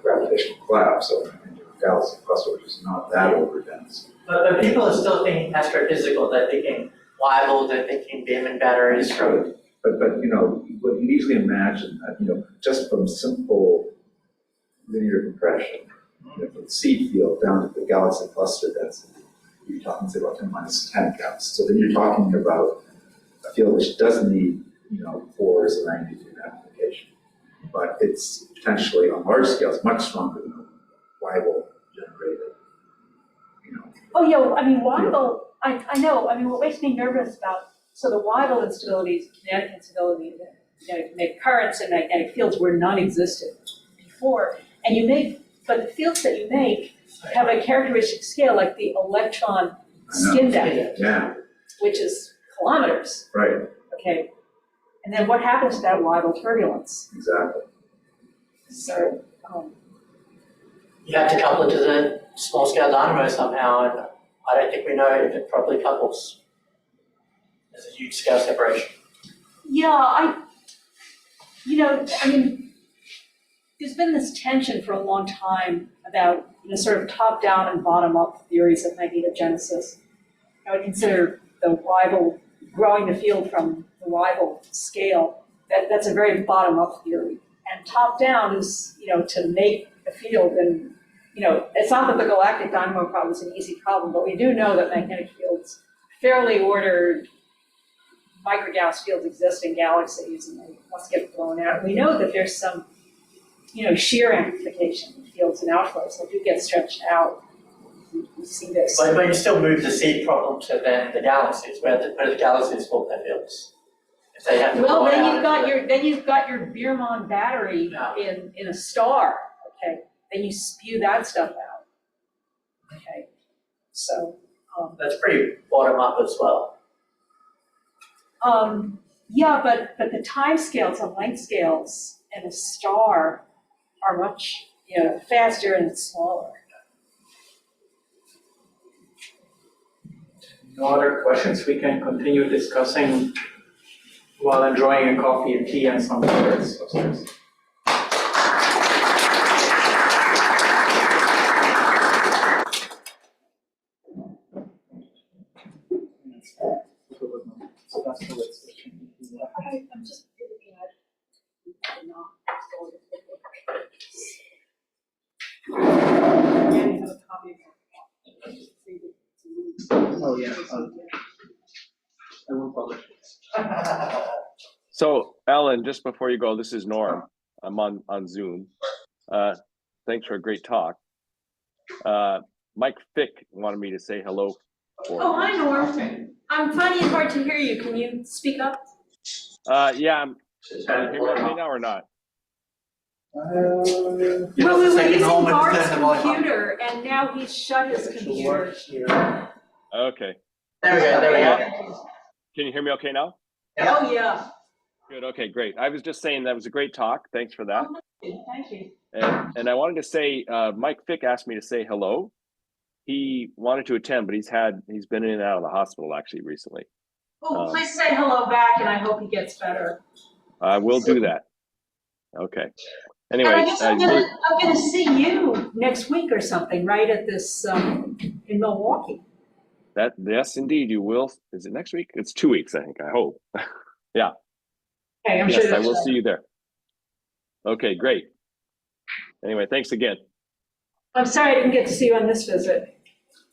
gravitational collapse. So in your galaxy cluster, which is not that overdense. But people are still thinking astrophysical, they're thinking Zweibel, they're thinking Beeman batteries from. But what you easily imagine that, just from simple linear compression, from the seed field down to the galaxy cluster density, you're talking, say, about 10 minus 10 Gauss. So then you're talking about a field which doesn't need, pores or magnitude amplification. But it's potentially, on large scales, much stronger than a Zweibel generated, Oh, yeah, Zweibel, I know, what makes me nervous about, so the Zweibel instability is kinetic instability, magnetic currents and magnetic fields were non-existent before, but the fields that you make have a characteristic scale like the electron spin depth, Yeah, which is kilometers, right, okay? And then what happens to that Zweibel turbulence? exactly. So, You have to couple it to the small scale dynamo somehow, and I don't think we know if it properly couples. There's a huge scale separation. yeah, there's been this tension for a long time about sort of top-down and bottom-up theories of magnetogenesis. I would consider the Zweibel, growing the field from the Zweibel scale, that's a very bottom-up theory. And top-down is, to make the field, and it's not that the galactic dynamo problem is an easy problem, but we do know that magnetic fields, fairly ordered microgauss fields exist in galaxies, and they must get blown out. We know that there's some shear amplification in fields and outflows that do get stretched out. We see this. But you still move the seed problem to then the galaxies, where the galaxies form their fields. If they have to Well, blow then out you've got your Biermann battery in a star, okay? Then you spew that stuff out, okay? So. That's pretty bottom up as well. Yeah, but the time scales and length scales in a star are much faster and smaller. No other questions? We can continue discussing while enjoying a coffee and tea and some desserts upstairs. I'm just really glad we're not going to have a copy of Oh, yeah. I won't publish it. So, Ellen, just before you go, this is Norm. I'm on Zoom. Thanks for a great talk. Mike Fick wanted me to say hello. Oh, hi, Norm. I'm finding it hard to hear you. Can you speak up? Yeah, can you hear me okay now or not? Well, we were using Bart's computer, and now he's shut his computer. Okay. There we go. Can you hear me okay now? Oh, yeah. Good, okay, great. I was just saying that was a great talk. Thanks for that. Thank you. And I wanted to say, Mike Fick asked me to say hello. He wanted to attend, but he's been in and out of the hospital actually recently. Oh, please say hello back, and I hope he gets better. I will do that. Okay. Anyway, And I guess I'm gonna see you next week or something, right at this in Milwaukee. yes, indeed, you will. Is it next week? It's 2 weeks, I think. I hope. Yeah. Okay, I'm yes, sure I will see you there. Okay, great. Anyway, thanks again. I'm sorry I didn't get to see you on this visit.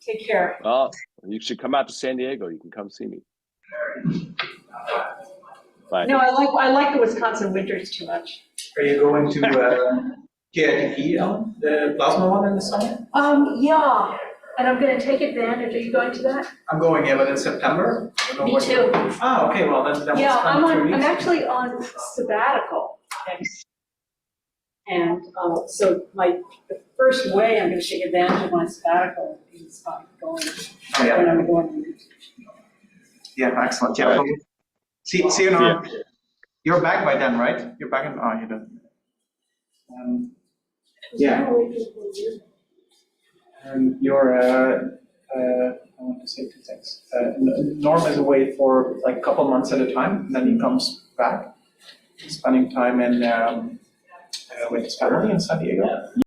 Take care. Well, you should come out to San Diego. You can come see me. Bye. No, I like the Wisconsin winters too much. Are you going to CITA, Ellen, the plasma one in the summer? Yeah, and I'm gonna take advantage. Are you going to that? I'm going, but in September. I don't know Me what- too. Ah, okay, well, then Yeah, we'll spend 2 I'm weeks. actually on sabbatical next. And so the first way I'm gonna take advantage of my sabbatical is by going, Oh, yeah. when I'm going. Yeah, excellent. All Yeah. right. See you, See ya. Norm. You're back by then, right? You're back in, oh, you don't. Yeah. You're, I want to say two things. Norm is away for like a couple months at a time, and then he comes back, spending time in with his family in San Diego.